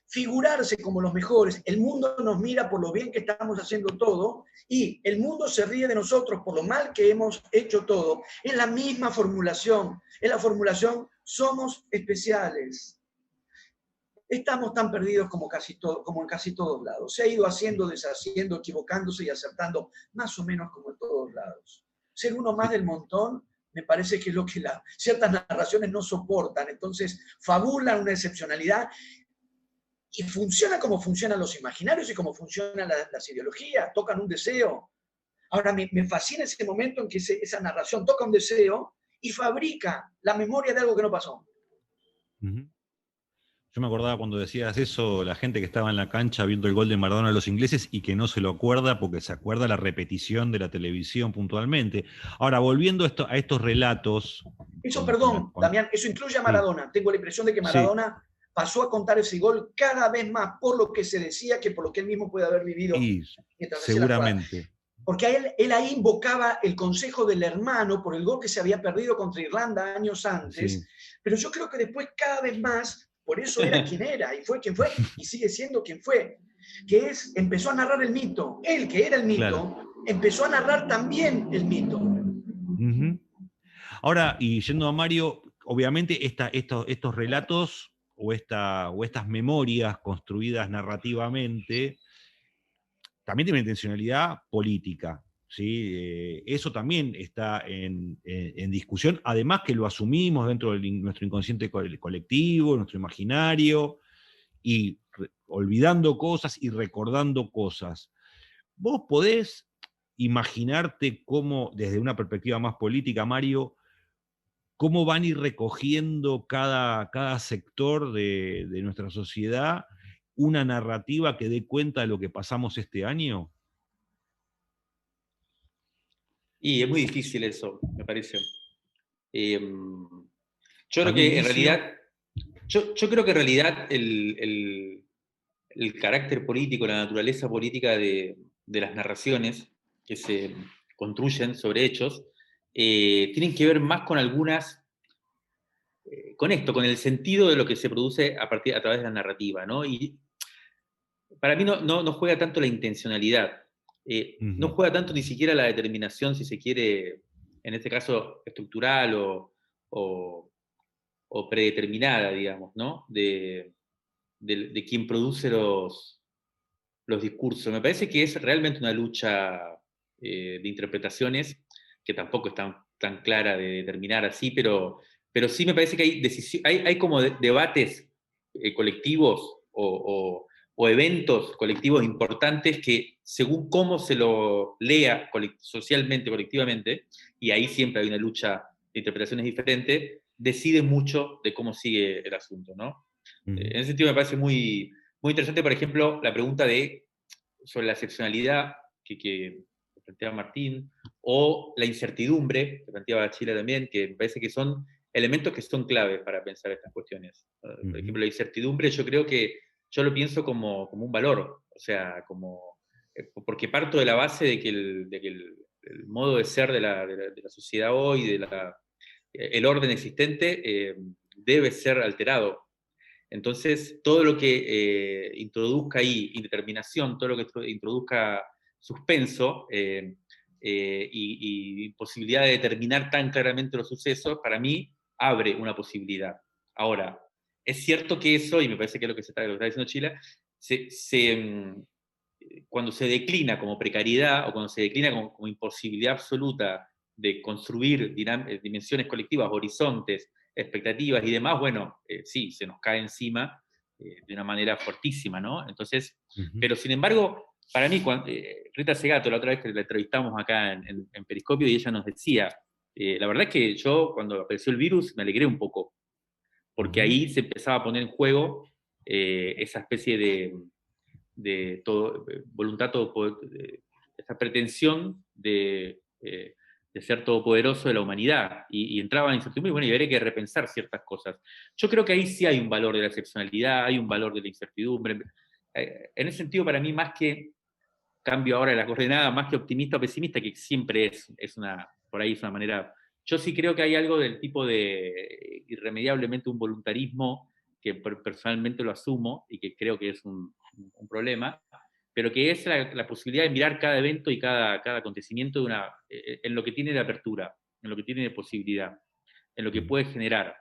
Figurarse como los mejores, el mundo nos mira por lo bien que estamos haciendo todo y el mundo se ríe de nosotros por lo mal que hemos hecho todo. Es la misma formulación, es la formulación somos especiales. Estamos tan perdidos como en casi todos lados. Se ha ido haciendo, deshaciendo, equivocándose y acertando, más o menos como en todos lados. Ser uno más del montón me parece que es lo que ciertas narraciones no soportan. Entonces fabulan una excepcionalidad y funciona como funcionan los imaginarios y como funcionan las ideologías, tocan un deseo. Ahora, me fascina ese momento en que esa narración toca un deseo y fabrica la memoria de algo que no pasó. Yo me acordaba cuando decías eso, la gente que estaba en la cancha viendo el gol de Maradona a los ingleses y que no se lo acuerda porque se acuerda la repetición de la televisión puntualmente. Ahora, volviendo a estos relatos... Eso, perdón, Damián, eso incluye a Maradona. Sí. Tengo la impresión de que Maradona pasó a contar ese gol cada vez más por lo que se decía que por lo que él mismo puede haber vivido. Y seguramente. Porque él ahí invocaba el consejo del hermano por el gol que se había perdido contra Irlanda años antes, pero yo creo que después cada vez más, por eso era quien era, y fue quien fue, y sigue siendo quien fue, empezó a narrar el mito. Él, que era el mito, empezó a narrar también el mito. Ahora, y yendo a Mario, obviamente estos relatos o estas memorias construidas narrativamente también tienen intencionalidad política, ¿sí? Eso también está en discusión, además que lo asumimos dentro de nuestro inconsciente colectivo, nuestro imaginario, y olvidando cosas y recordando cosas. ¿Vos podés imaginarte cómo, desde una perspectiva más política, Mario, cómo van a ir recogiendo cada sector de nuestra sociedad una narrativa que dé cuenta de lo que pasamos este año? Y es muy difícil eso, me parece. Yo creo que en realidad, yo creo que en realidad el carácter político, la naturaleza política de las narraciones que se construyen sobre hechos, tienen que ver más con algunas, con esto, con el sentido de lo que se produce a través de la narrativa, ¿no? Y para mí no juega tanto la intencionalidad, no juega tanto ni siquiera la determinación, si se quiere, en este caso estructural o predeterminada, digamos, ¿no? De quien produce los discursos. Me parece que es realmente una lucha de interpretaciones que tampoco es tan clara de determinar así, pero sí me parece que hay como debates colectivos o eventos colectivos importantes que según cómo se lo lea socialmente, colectivamente, y ahí siempre hay una lucha de interpretaciones diferentes, decide mucho de cómo sigue el asunto, ¿no? En ese sentido me parece muy, muy interesante, por ejemplo, la pregunta sobre la excepcionalidad que planteaba Martín, o la incertidumbre, que planteaba Chile también, que me parece que son elementos que son claves para pensar estas cuestiones. Por ejemplo, la incertidumbre yo creo que yo lo pienso como un valor, o sea, porque parto de la base de que el modo de ser de la sociedad hoy, el orden existente, debe ser alterado. Entonces, todo lo que introduzca ahí indeterminación, todo lo que introduzca suspenso y posibilidad de determinar tan claramente los sucesos, para mí abre una posibilidad. Ahora, es cierto que eso, y me parece que es lo que está diciendo Chile, cuando se declina como precariedad o cuando se declina como imposibilidad absoluta de construir dimensiones colectivas, horizontes, expectativas y demás, bueno, sí, se nos cae encima de una manera fortísima, ¿no? Entonces, pero sin embargo, para mí, Rita Segato, la otra vez que la entrevistamos acá en Periscopio, y ella nos decía, la verdad es que yo, cuando apareció el virus, me alegré un poco, porque ahí se empezaba a poner en juego esa especie de voluntad, esa pretensión de ser todopoderoso de la humanidad, y entraba en incertidumbre, y bueno, y habría que repensar ciertas cosas. Yo creo que ahí sí hay un valor de la excepcionalidad, hay un valor de la incertidumbre. En ese sentido, para mí, más que cambio ahora de la coordenada, más que optimista o pesimista, que siempre es una, por ahí es una manera, yo sí creo que hay algo del tipo de irremediablemente un voluntarismo, que personalmente lo asumo, y que creo que es un problema, pero que es la posibilidad de mirar cada evento y cada acontecimiento en lo que tiene de apertura, en lo que tiene de posibilidad, en lo que puede generar.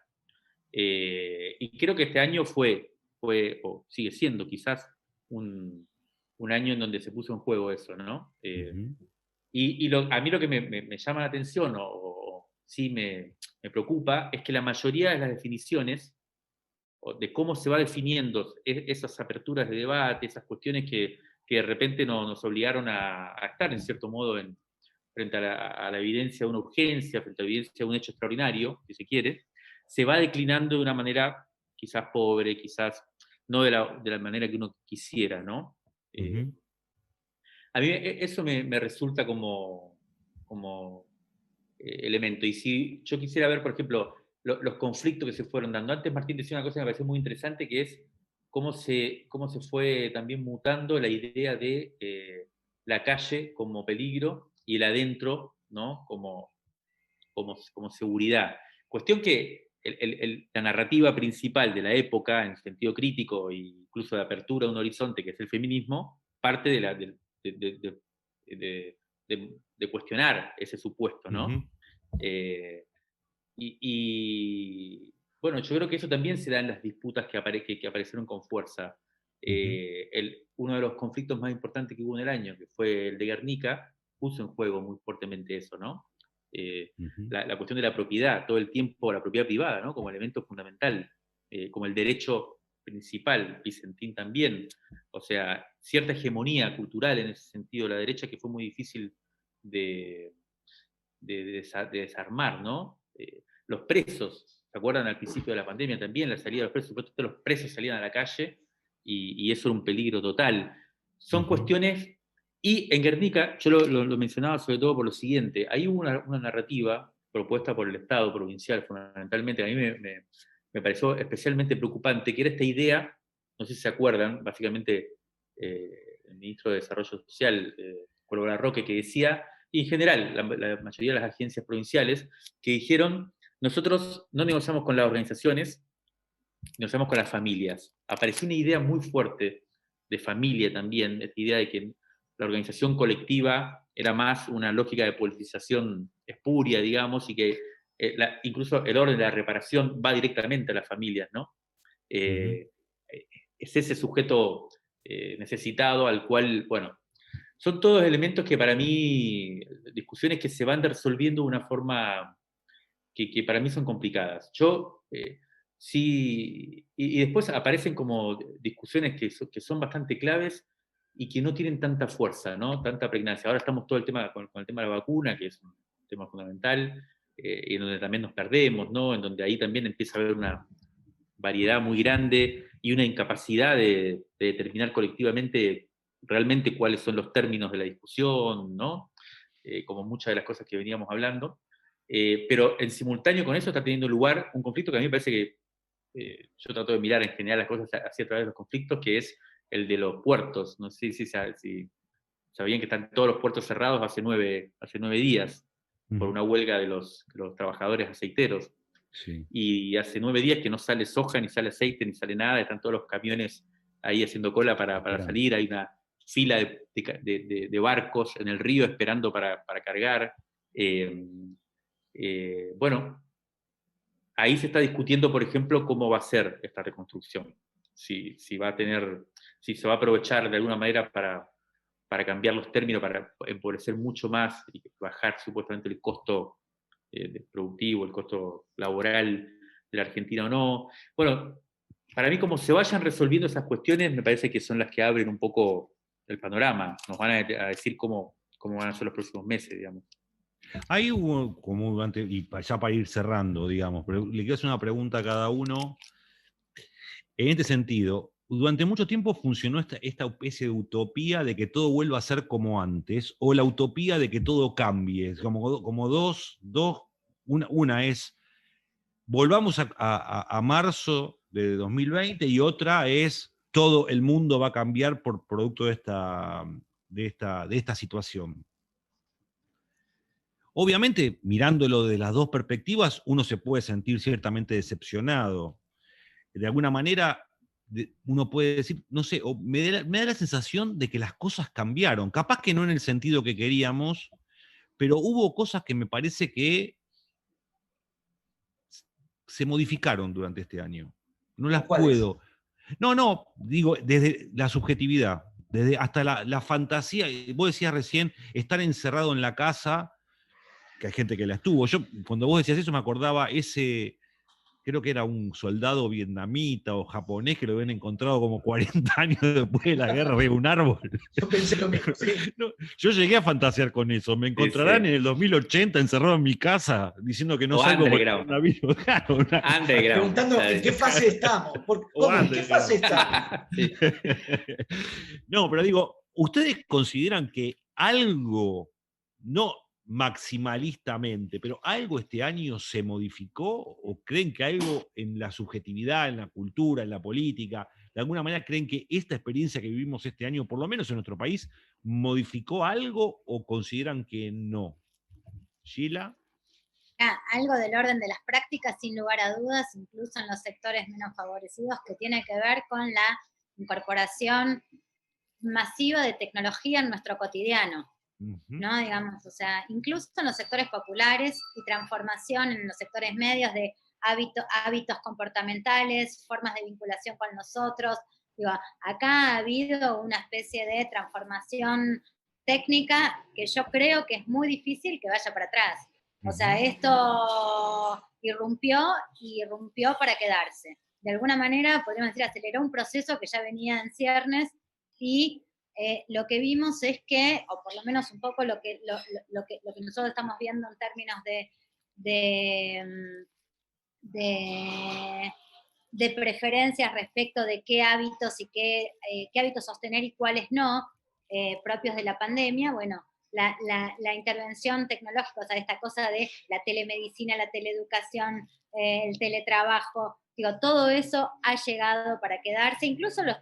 Y creo que este año fue o sigue siendo quizás un año en donde se puso en juego eso, ¿no? Y a mí lo que me llama la atención, o sí me preocupa, es que la mayoría de las definiciones, de cómo se va definiendo esas aperturas de debate, esas cuestiones que de repente nos obligaron a estar, en cierto modo, frente a la evidencia de una urgencia, frente a la evidencia de un hecho extraordinario, si se quiere, se va declinando de una manera quizás pobre, quizás no de la manera que uno quisiera, ¿no? A mí eso me resulta como elemento. Y si yo quisiera ver, por ejemplo, los conflictos que se fueron dando. Antes Martín decía una cosa que me pareció muy interesante, que es cómo se fue también mutando la idea de la calle como peligro y el adentro, ¿no? como seguridad. Cuestión que la narrativa principal de la época, en sentido crítico e incluso de apertura de un horizonte, que es el feminismo, parte de cuestionar ese supuesto, ¿no? Bueno, yo creo que eso también se da en las disputas que aparecieron con fuerza. Uno de los conflictos más importantes que hubo en el año, que fue el de Guernica, puso en juego muy fuertemente eso, ¿no? La cuestión de la propiedad, todo el tiempo la propiedad privada, ¿no? Como elemento fundamental, como el derecho principal, Vicentín también, o sea, cierta hegemonía cultural en ese sentido de la derecha que fue muy difícil de desarmar, ¿no? Los presos, ¿se acuerdan al principio de la pandemia también? La salida de los presos, los presos salían a la calle y eso era un peligro total. Son cuestiones. Y en Guernica, yo lo mencionaba sobre todo por lo siguiente, hay una narrativa propuesta por el Estado provincial fundamentalmente, que a mí me pareció especialmente preocupante, que era esta idea, no sé si se acuerdan, básicamente el ministro de Desarrollo Social, Córdoba Roque, que decía, y en general la mayoría de las agencias provinciales, que dijeron, nosotros no negociamos con las organizaciones, negociamos con las familias. Apareció una idea muy fuerte de familia también, esta idea de que la organización colectiva era más una lógica de politización espuria, digamos, y que incluso el orden de la reparación va directamente a las familias, ¿no? Es ese sujeto necesitado al cual, bueno, son todos elementos que para mí, discusiones que se van resolviendo de una forma que para mí son complicadas. Yo sí, y después aparecen como discusiones que son bastante claves y que no tienen tanta fuerza, ¿no? Tanta pregnancia. Ahora estamos todo el tema con el tema de la vacuna, que es un tema fundamental, y en donde también nos perdemos, ¿no? En donde ahí también empieza a haber una variedad muy grande y una incapacidad de determinar colectivamente realmente cuáles son los términos de la discusión, ¿no? Como muchas de las cosas que veníamos hablando. Pero en simultáneo con eso está teniendo lugar un conflicto que a mí me parece que yo trato de mirar en general las cosas así a través de los conflictos, que es el de los puertos. No sé si sabían que están todos los puertos cerrados hace 9 días por una huelga de los trabajadores aceiteros. Sí. Y hace 9 días que no sale soja, ni sale aceite, ni sale nada, están todos los camiones ahí haciendo cola para salir, hay una fila de barcos en el río esperando para cargar. Bueno, ahí se está discutiendo, por ejemplo, cómo va a ser esta reconstrucción. Si se va a aprovechar de alguna manera para cambiar los términos, para empobrecer mucho más y bajar supuestamente el costo productivo, el costo laboral, la Argentina o no. Bueno, para mí como se vayan resolviendo esas cuestiones, me parece que son las que abren un poco el panorama, nos van a decir cómo van a ser los próximos meses, digamos. Ahí hubo, como antes, y ya para ir cerrando, digamos, pero le quiero hacer una pregunta a cada uno. En este sentido, durante mucho tiempo funcionó esta especie de utopía de que todo vuelva a ser como antes, o la utopía de que todo cambie. Como dos, una es, volvamos a marzo de 2020, y otra es, todo el mundo va a cambiar por producto de esta situación. Obviamente, mirándolo de las dos perspectivas, uno se puede sentir ciertamente decepcionado. De alguna manera, uno puede decir, no sé, me da la sensación de que las cosas cambiaron. Capaz que no en el sentido que queríamos, pero hubo cosas que me parece que se modificaron durante este año. No las ¿Cuáles? puedo. No, digo, desde la subjetividad, desde hasta la fantasía. Vos decías recién, estar encerrado en la casa, que hay gente que la estuvo. Yo, cuando vos decías eso, me acordaba creo que era un soldado vietnamita o japonés que lo habían encontrado como 40 años después de la guerra de un árbol. Yo pensé lo mismo, sí. No, yo llegué a fantasear con eso. Me encontrarán en el 2080 encerrado en mi casa diciendo que no o salgo por el underground. coronavirus. Claro, Underground. Preguntando en qué fase estamos. ¿Cómo? ¿En qué fase estamos? Sí. No, pero digo, ¿ustedes consideran que algo, no maximalistamente, pero algo este año se modificó? ¿O creen que algo en la subjetividad, en la cultura, en la política, de alguna manera creen que esta experiencia que vivimos este año, por lo menos en nuestro país, modificó algo, o consideran que no? ¿Sheila? Algo del orden de las prácticas, sin lugar a dudas, incluso en los sectores menos favorecidos, que tiene que ver con la incorporación masiva de tecnología en nuestro cotidiano, ¿no? Digamos, o sea, incluso en los sectores populares, y transformación en los sectores medios de hábitos comportamentales, formas de vinculación con nosotros. Digo, acá ha habido una especie de transformación técnica que yo creo que es muy difícil que vaya para atrás. O sea, esto irrumpió para quedarse. De alguna manera, podríamos decir, aceleró un proceso que ya venía en ciernes, y lo que vimos es que, o por lo menos un poco lo que nosotros estamos viendo en términos de preferencias respecto de qué hábitos y qué hábitos sostener y cuáles no, propios de la pandemia. Bueno, la intervención tecnológica, o sea, esta cosa de la telemedicina, la teleeducación, el teletrabajo, digo, todo eso ha llegado para quedarse, incluso la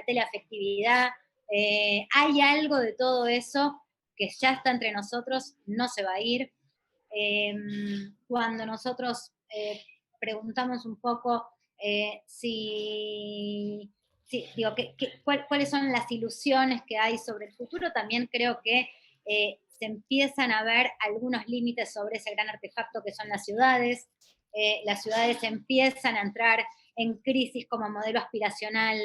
teleafectividad. Hay algo de todo eso que ya está entre nosotros, no se va a ir. Cuando nosotros preguntamos un poco digo, cuáles son las ilusiones que hay sobre el futuro, también creo que se empiezan a ver algunos límites sobre ese gran artefacto que son las ciudades. Las ciudades empiezan a entrar en crisis como modelo aspiracional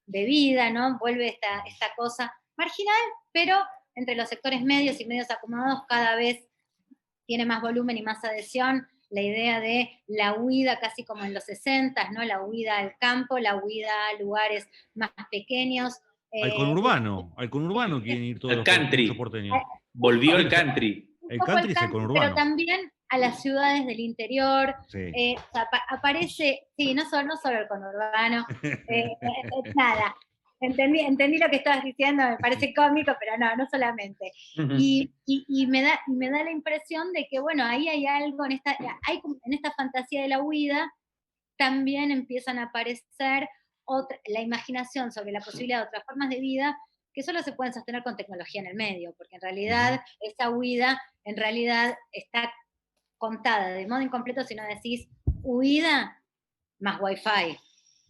de vida, ¿no? Vuelve esta cosa marginal, pero entre los sectores medios y medios acomodados cada vez tiene más volumen y más adhesión. La idea de la huida casi como en los 60, ¿no? La huida al campo, la huida a lugares más pequeños. Al conurbano quieren ir todos al los country. porteños. Volvió el country. El country es el conurbano. Pero también a las ciudades del interior. Sí. O sea, aparece, sí, no solo el conurbano. Nada. Entendí lo que estabas diciendo, me parece cómico, pero no solamente. Y me da la impresión de que, bueno, ahí hay algo, en esta fantasía de la huida, también empiezan a aparecer la imaginación sobre la posibilidad de otras formas de vida que solo se pueden sostener con tecnología en el medio, porque en realidad esa huida en realidad está contada de modo incompleto si no decís huida más wifi.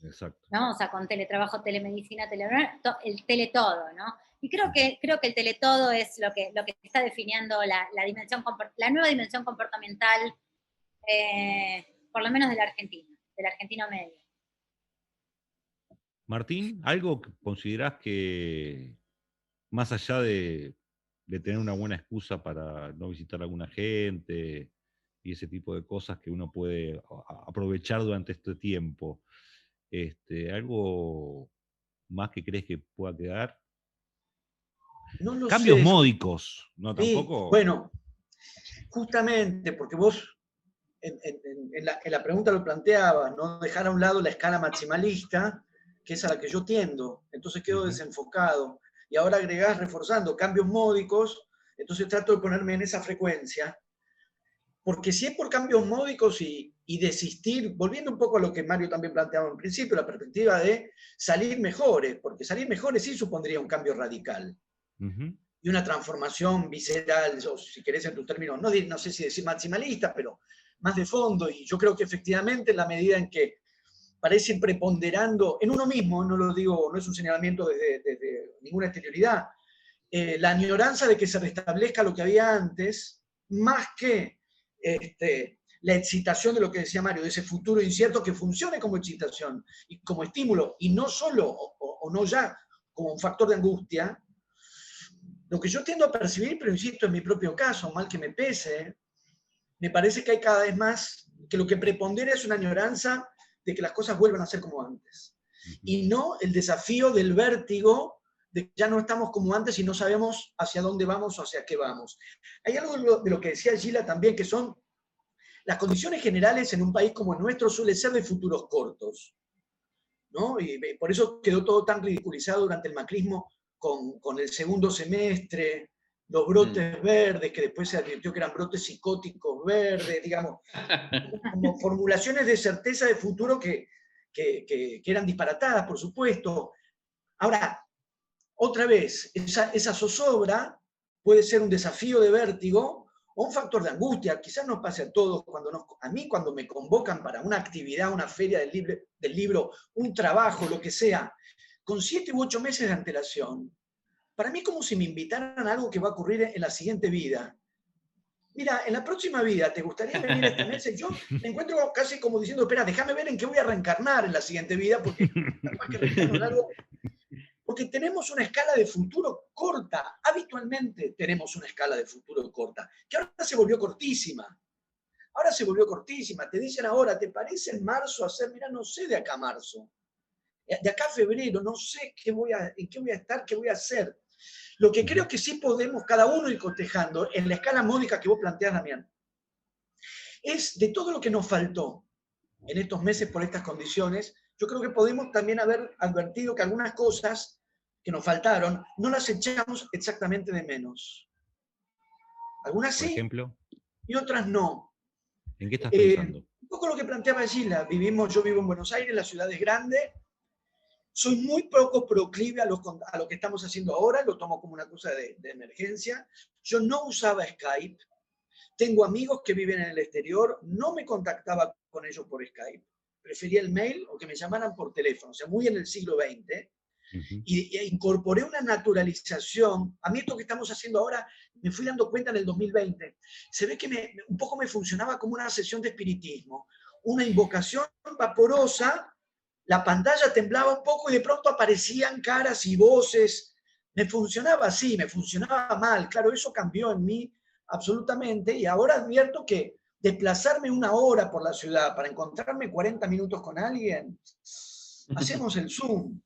Exacto. ¿No? O sea, con teletrabajo, telemedicina, el teletodo, ¿no? Y creo que el teletodo es lo que está definiendo la nueva dimensión comportamental, por lo menos de la Argentina, del argentino medio. Martín, ¿algo que considerás que, más allá de tener una buena excusa para no visitar a alguna gente, y ese tipo de cosas que uno puede aprovechar durante este tiempo. ¿Algo más que crees que pueda quedar? No lo Cambios sé. módicos, ¿no? Sí, Tampoco. bueno, justamente porque vos en la pregunta lo planteabas, ¿no? Dejar a un lado la escala maximalista, que es a la que yo tiendo, entonces quedo desenfocado. Y ahora agregás, reforzando, cambios módicos, entonces trato de ponerme en esa frecuencia. Porque si es por cambios módicos y desistir, volviendo un poco a lo que Mario también planteaba en principio, la perspectiva de salir mejores, porque salir mejores sí supondría un cambio radical y una transformación visceral, o si querés en tus términos, no sé si decir maximalista, pero más de fondo. Y yo creo que efectivamente en la medida en que parece preponderando en uno mismo, no lo digo, no es un señalamiento desde ninguna exterioridad, la añoranza de que se restablezca lo que había antes, más que la excitación de lo que decía Mario, de ese futuro incierto que funcione como excitación y como estímulo, y no solo, o no ya, como un factor de angustia. Lo que yo tiendo a percibir, pero insisto, en mi propio caso, mal que me pese, me parece que hay cada vez más, que lo que prepondera es una añoranza de que las cosas vuelvan a ser como antes. Y no el desafío del vértigo de que ya no estamos como antes y no sabemos hacia dónde vamos o hacia qué vamos. Hay algo de lo que decía Gila también, que son las condiciones generales en un país como el nuestro suele ser de futuros cortos, ¿no? Y por eso quedó todo tan ridiculizado durante el macrismo con el segundo semestre, los brotes verdes, que después se advirtió que eran brotes psicóticos verdes, digamos, como formulaciones de certeza de futuro que eran disparatadas, por supuesto. Ahora, otra vez, esa zozobra puede ser un desafío de vértigo o un factor de angustia. Quizás nos pase a todos, a mí cuando me convocan para una actividad, una feria del libro, un trabajo, lo que sea, con 7 u 8 meses de antelación, para mí es como si me invitaran a algo que va a ocurrir en la siguiente vida. Mira, en la próxima vida, ¿te gustaría venir a esta mesa? Y yo me encuentro casi como diciendo, espera, déjame ver en qué voy a reencarnar en la siguiente vida, porque capaz que reencarno en algo. Porque tenemos una escala de futuro corta. Habitualmente tenemos una escala de futuro corta, que ahora se volvió cortísima. Ahora se volvió cortísima. Te dicen ahora, ¿te parece en marzo hacer? Mira, no sé de acá a marzo. De acá a febrero, no sé en qué voy a estar, qué voy a hacer. Lo que creo que sí podemos cada uno ir cotejando en la escala módica que vos planteás, Damián, es de todo lo que nos faltó en estos meses por estas condiciones. Yo creo que podemos también haber advertido que algunas cosas que nos faltaron no las echamos exactamente de menos. Algunas sí, por ejemplo, y otras no. ¿en qué estás pensando? Un poco lo que planteaba Gila. Yo vivo en Buenos Aires, la ciudad es grande. Soy muy poco proclive a lo que estamos haciendo ahora, lo tomo como una cosa de emergencia. Yo no usaba Skype. Tengo amigos que viven en el exterior, no me contactaba con ellos por Skype. Prefería el mail o que me llamaran por teléfono, o sea, muy en el siglo XX. Y incorporé una naturalización. A mí esto que estamos haciendo ahora, me fui dando cuenta en el 2020. Se ve que un poco me funcionaba como una sesión de espiritismo. Una invocación vaporosa, la pantalla temblaba un poco y de pronto aparecían caras y voces. Me funcionaba así, me funcionaba mal. Claro, eso cambió en mí absolutamente y ahora advierto que desplazarme 1 hora por la ciudad para encontrarme 40 minutos con alguien, hacemos el Zoom.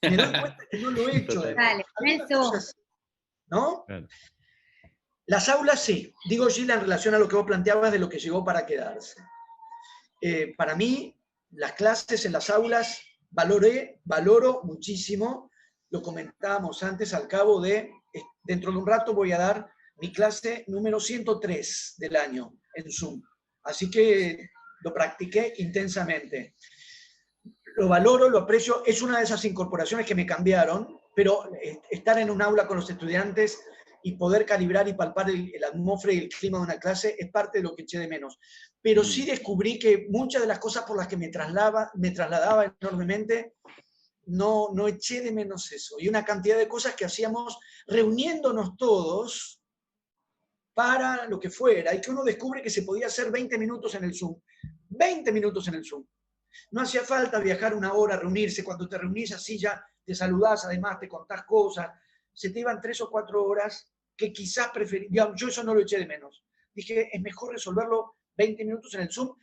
Me doy cuenta que no lo he hecho. Dale, cosas, ¿no? Claro. Las aulas sí. Digo, Gila, en relación a lo que vos planteabas de lo que llegó para quedarse. Para mí, las clases en las aulas valoro muchísimo. Lo comentábamos antes, al cabo dentro de un rato voy a dar mi clase número 103 del año en Zoom. Así que lo practiqué intensamente. Lo valoro, lo aprecio, es una de esas incorporaciones que me cambiaron, pero estar en un aula con los estudiantes y poder calibrar y palpar la atmósfera y el clima de una clase es parte de lo que eché de menos. Pero sí descubrí que muchas de las cosas por las que me trasladaba enormemente, no eché de menos eso. Y una cantidad de cosas que hacíamos reuniéndonos todos para lo que fuera, y que uno descubre que se podía hacer 20 minutos en el Zoom. 20 minutos en el Zoom. No hacía falta viajar 1 hora, reunirse. Cuando te reunís así ya te saludás, además te contás cosas. Se te iban 3 o 4 horas que quizás prefería. Yo eso no lo eché de menos. Dije, es mejor resolverlo 20 minutos en el Zoom,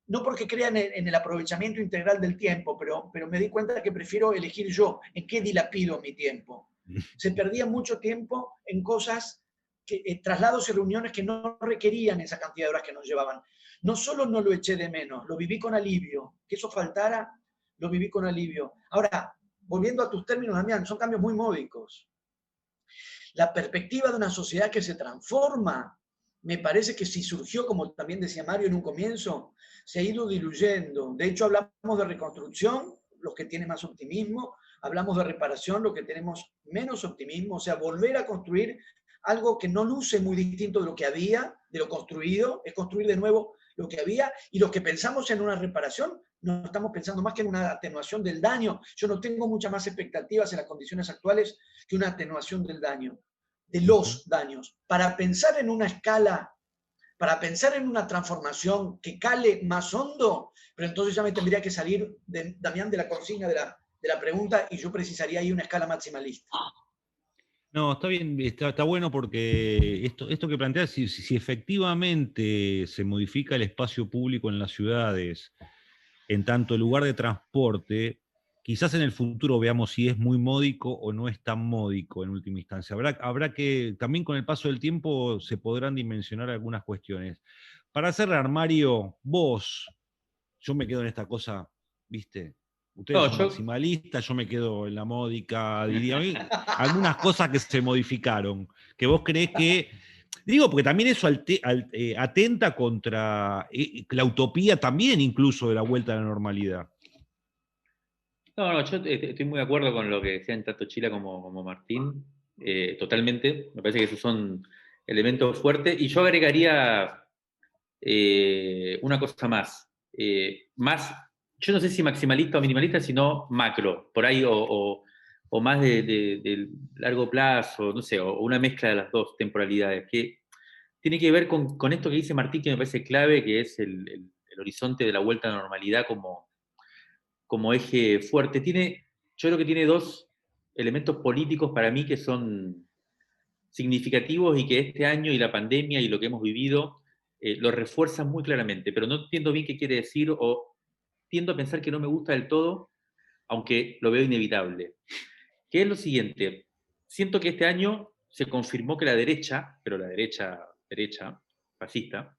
no porque crea en el aprovechamiento integral del tiempo, pero me di cuenta que prefiero elegir yo en qué dilapido mi tiempo. Se perdía mucho tiempo en cosas, traslados y reuniones que no requerían esa cantidad de horas que nos llevaban. No solo no lo eché de menos, lo viví con alivio. Que eso faltara, lo viví con alivio. Ahora, volviendo a tus términos, Damián, son cambios muy módicos. La perspectiva de una sociedad que se transforma, me parece que si surgió, como también decía Mario en un comienzo, se ha ido diluyendo. De hecho, hablamos de reconstrucción, los que tienen más optimismo, hablamos de reparación, los que tenemos menos optimismo, o sea, volver a construir algo que no luce muy distinto de lo que había, de lo construido, es construir de nuevo lo que había, y los que pensamos en una reparación, no estamos pensando más que en una atenuación del daño. Yo no tengo muchas más expectativas en las condiciones actuales que una atenuación del daño, de los daños. Para pensar en una escala, para pensar en una transformación que cale más hondo, pero entonces ya me tendría que salir, Damián, de la consigna de la pregunta, y yo precisaría ahí una escala maximalista. No, está bien, está bueno porque esto que planteas, si efectivamente se modifica el espacio público en las ciudades, en tanto el lugar de transporte, quizás en el futuro veamos si es muy módico o no es tan módico en última instancia. Habrá que, también con el paso del tiempo se podrán dimensionar algunas cuestiones. Para cerrar, Mario, vos, yo me quedo en esta cosa, ¿viste? Ustedes No, son yo, maximalistas, yo me quedo en la módica, diría. Algunas cosas que se modificaron, que vos creés que... Digo, porque también eso atenta contra la utopía también incluso de la vuelta a la normalidad. no, yo estoy muy de acuerdo con lo que decían tanto Chila como Martín, totalmente. Me parece que esos son elementos fuertes. Y yo agregaría una cosa más. Yo no sé si maximalista o minimalista, sino macro, por ahí, o más de largo plazo, no sé, o una mezcla de las dos temporalidades, que tiene que ver con esto que dice Martín, que me parece clave, que es el horizonte de la vuelta a la normalidad como eje fuerte. Yo creo que tiene dos elementos políticos para mí que son significativos y que este año y la pandemia y lo que hemos vivido lo refuerzan muy claramente, pero no entiendo bien qué quiere decir o tiendo a pensar que no me gusta del todo, aunque lo veo inevitable. Que es lo siguiente, siento que este año se confirmó que la derecha, pero la derecha fascista,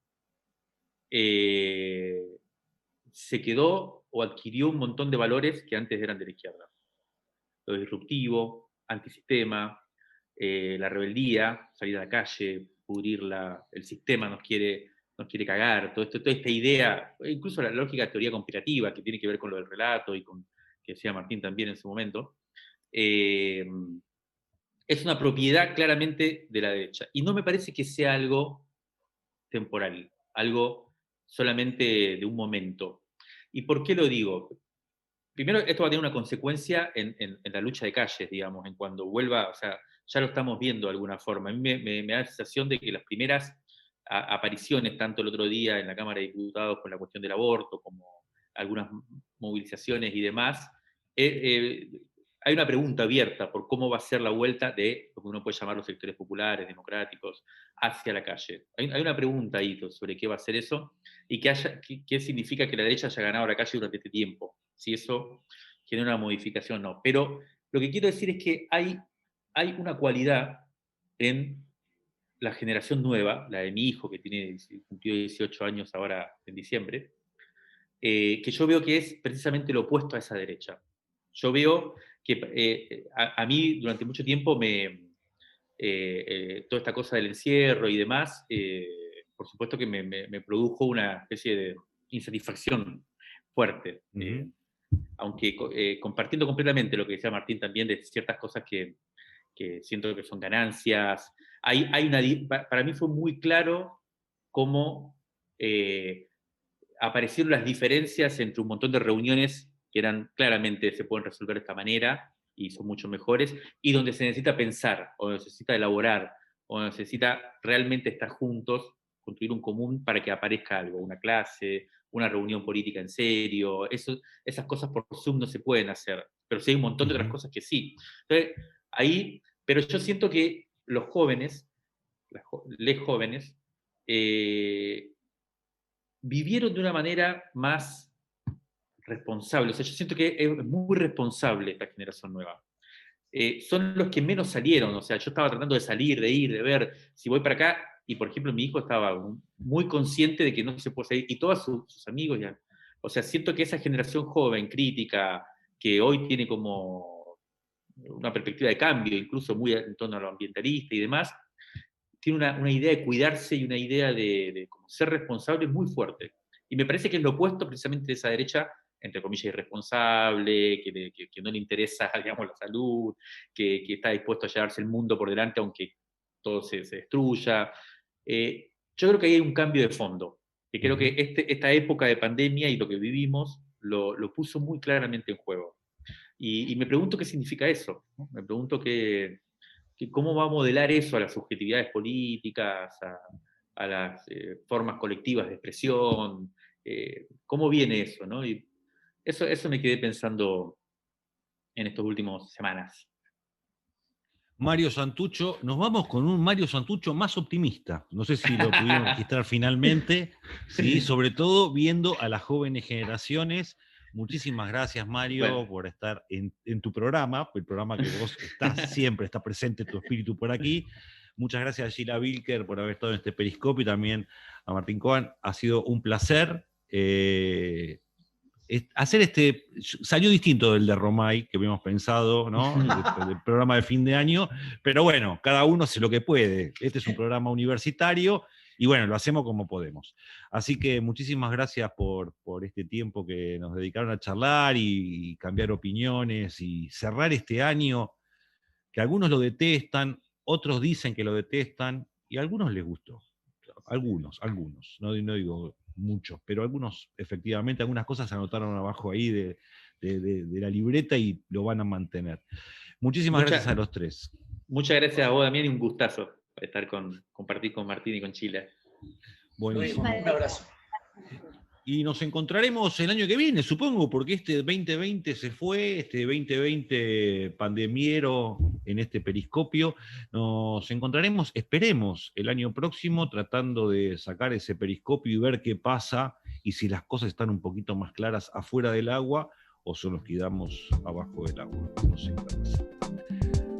se quedó o adquirió un montón de valores que antes eran de la izquierda. Lo disruptivo, antisistema, la rebeldía, salir a la calle, pudrir el sistema nos quiere cagar, toda esta idea, incluso la lógica de teoría conspirativa que tiene que ver con lo del relato y con que decía Martín también en su momento, es una propiedad claramente de la derecha. Y no me parece que sea algo temporal, algo solamente de un momento. ¿Y por qué lo digo? Primero, esto va a tener una consecuencia en la lucha de calles, digamos, en cuando vuelva, o sea, ya lo estamos viendo de alguna forma. A mí me da la sensación de que las primeras apariciones, tanto el otro día en la Cámara de Diputados con la cuestión del aborto, como algunas movilizaciones y demás, hay una pregunta abierta por cómo va a ser la vuelta de lo que uno puede llamar los sectores populares, democráticos, hacia la calle. Hay una pregunta ahí sobre qué va a ser eso y qué significa que la derecha haya ganado la calle durante este tiempo. Si eso genera una modificación o no. Pero lo que quiero decir es que hay una cualidad en la generación nueva, la de mi hijo, que cumplió 18 años ahora en diciembre, que yo veo que es precisamente lo opuesto a esa derecha. Yo veo que a mí durante mucho tiempo toda esta cosa del encierro y demás, por supuesto que me produjo una especie de insatisfacción fuerte. Aunque compartiendo completamente lo que decía Martín también de ciertas cosas que siento que son ganancias, para mí fue muy claro cómo aparecieron las diferencias entre un montón de reuniones que claramente se pueden resolver de esta manera y son mucho mejores, y donde se necesita pensar, o necesita elaborar, o necesita realmente estar juntos, construir un común para que aparezca algo, una clase, una reunión política en serio. Esas cosas por Zoom no se pueden hacer, pero sí hay un montón de otras cosas que sí. Entonces, pero yo siento que los jóvenes, les jóvenes, vivieron de una manera más responsable. O sea, yo siento que es muy responsable esta generación nueva. Son los que menos salieron. O sea, yo estaba tratando de salir, de ir, de ver si voy para acá, y por ejemplo mi hijo estaba muy consciente de que no se puede salir, y todos sus amigos ya. O sea, siento que esa generación joven, crítica, que hoy tiene como una perspectiva de cambio, incluso muy en torno a lo ambientalista y demás, tiene una idea de cuidarse y una idea de ser responsable muy fuerte. Y me parece que es lo opuesto precisamente de esa derecha, entre comillas, irresponsable, que no le interesa, digamos, la salud, que está dispuesto a llevarse el mundo por delante aunque todo se destruya. Yo creo que ahí hay un cambio de fondo, que creo que esta época de pandemia y lo que vivimos lo puso muy claramente en juego. Y me pregunto qué significa eso, ¿no? Me pregunto cómo va a modelar eso a las subjetividades políticas, a las formas colectivas de expresión, cómo viene eso, ¿no? Y eso me quedé pensando en estas últimas semanas. Mario Santucho, nos vamos con un Mario Santucho más optimista. No sé si lo pudieron registrar finalmente, ¿sí? Sobre todo viendo a las jóvenes generaciones. Muchísimas gracias, Mario, por estar en tu programa, el programa que vos estás siempre, está presente tu espíritu por aquí. Muchas gracias a Sheila Bilker por haber estado en este periscopio, y también a Martín Cohen. Ha sido un placer. Hacer salió distinto del de Romay, que habíamos pensado, ¿no? del programa de fin de año, pero bueno, cada uno hace lo que puede. Este es un programa universitario, y bueno, lo hacemos como podemos. Así que muchísimas gracias por este tiempo que nos dedicaron a charlar y cambiar opiniones y cerrar este año, que algunos lo detestan, otros dicen que lo detestan, y a algunos les gustó. Algunos, no digo muchos, pero algunos, efectivamente, algunas cosas se anotaron abajo ahí de la libreta y lo van a mantener. Muchísimas gracias a los tres. Muchas gracias a vos, Damián, y un gustazo compartir con Martín y con Chile. Buenísimo. Un abrazo. Y nos encontraremos el año que viene, supongo, porque este 2020 se fue, este 2020 pandemiero en este periscopio. Nos encontraremos, esperemos, el año próximo, tratando de sacar ese periscopio y ver qué pasa, y si las cosas están un poquito más claras afuera del agua o solo nos quedamos abajo del agua. No sé qué va a pasar.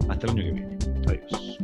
Hasta el año que viene. Adiós.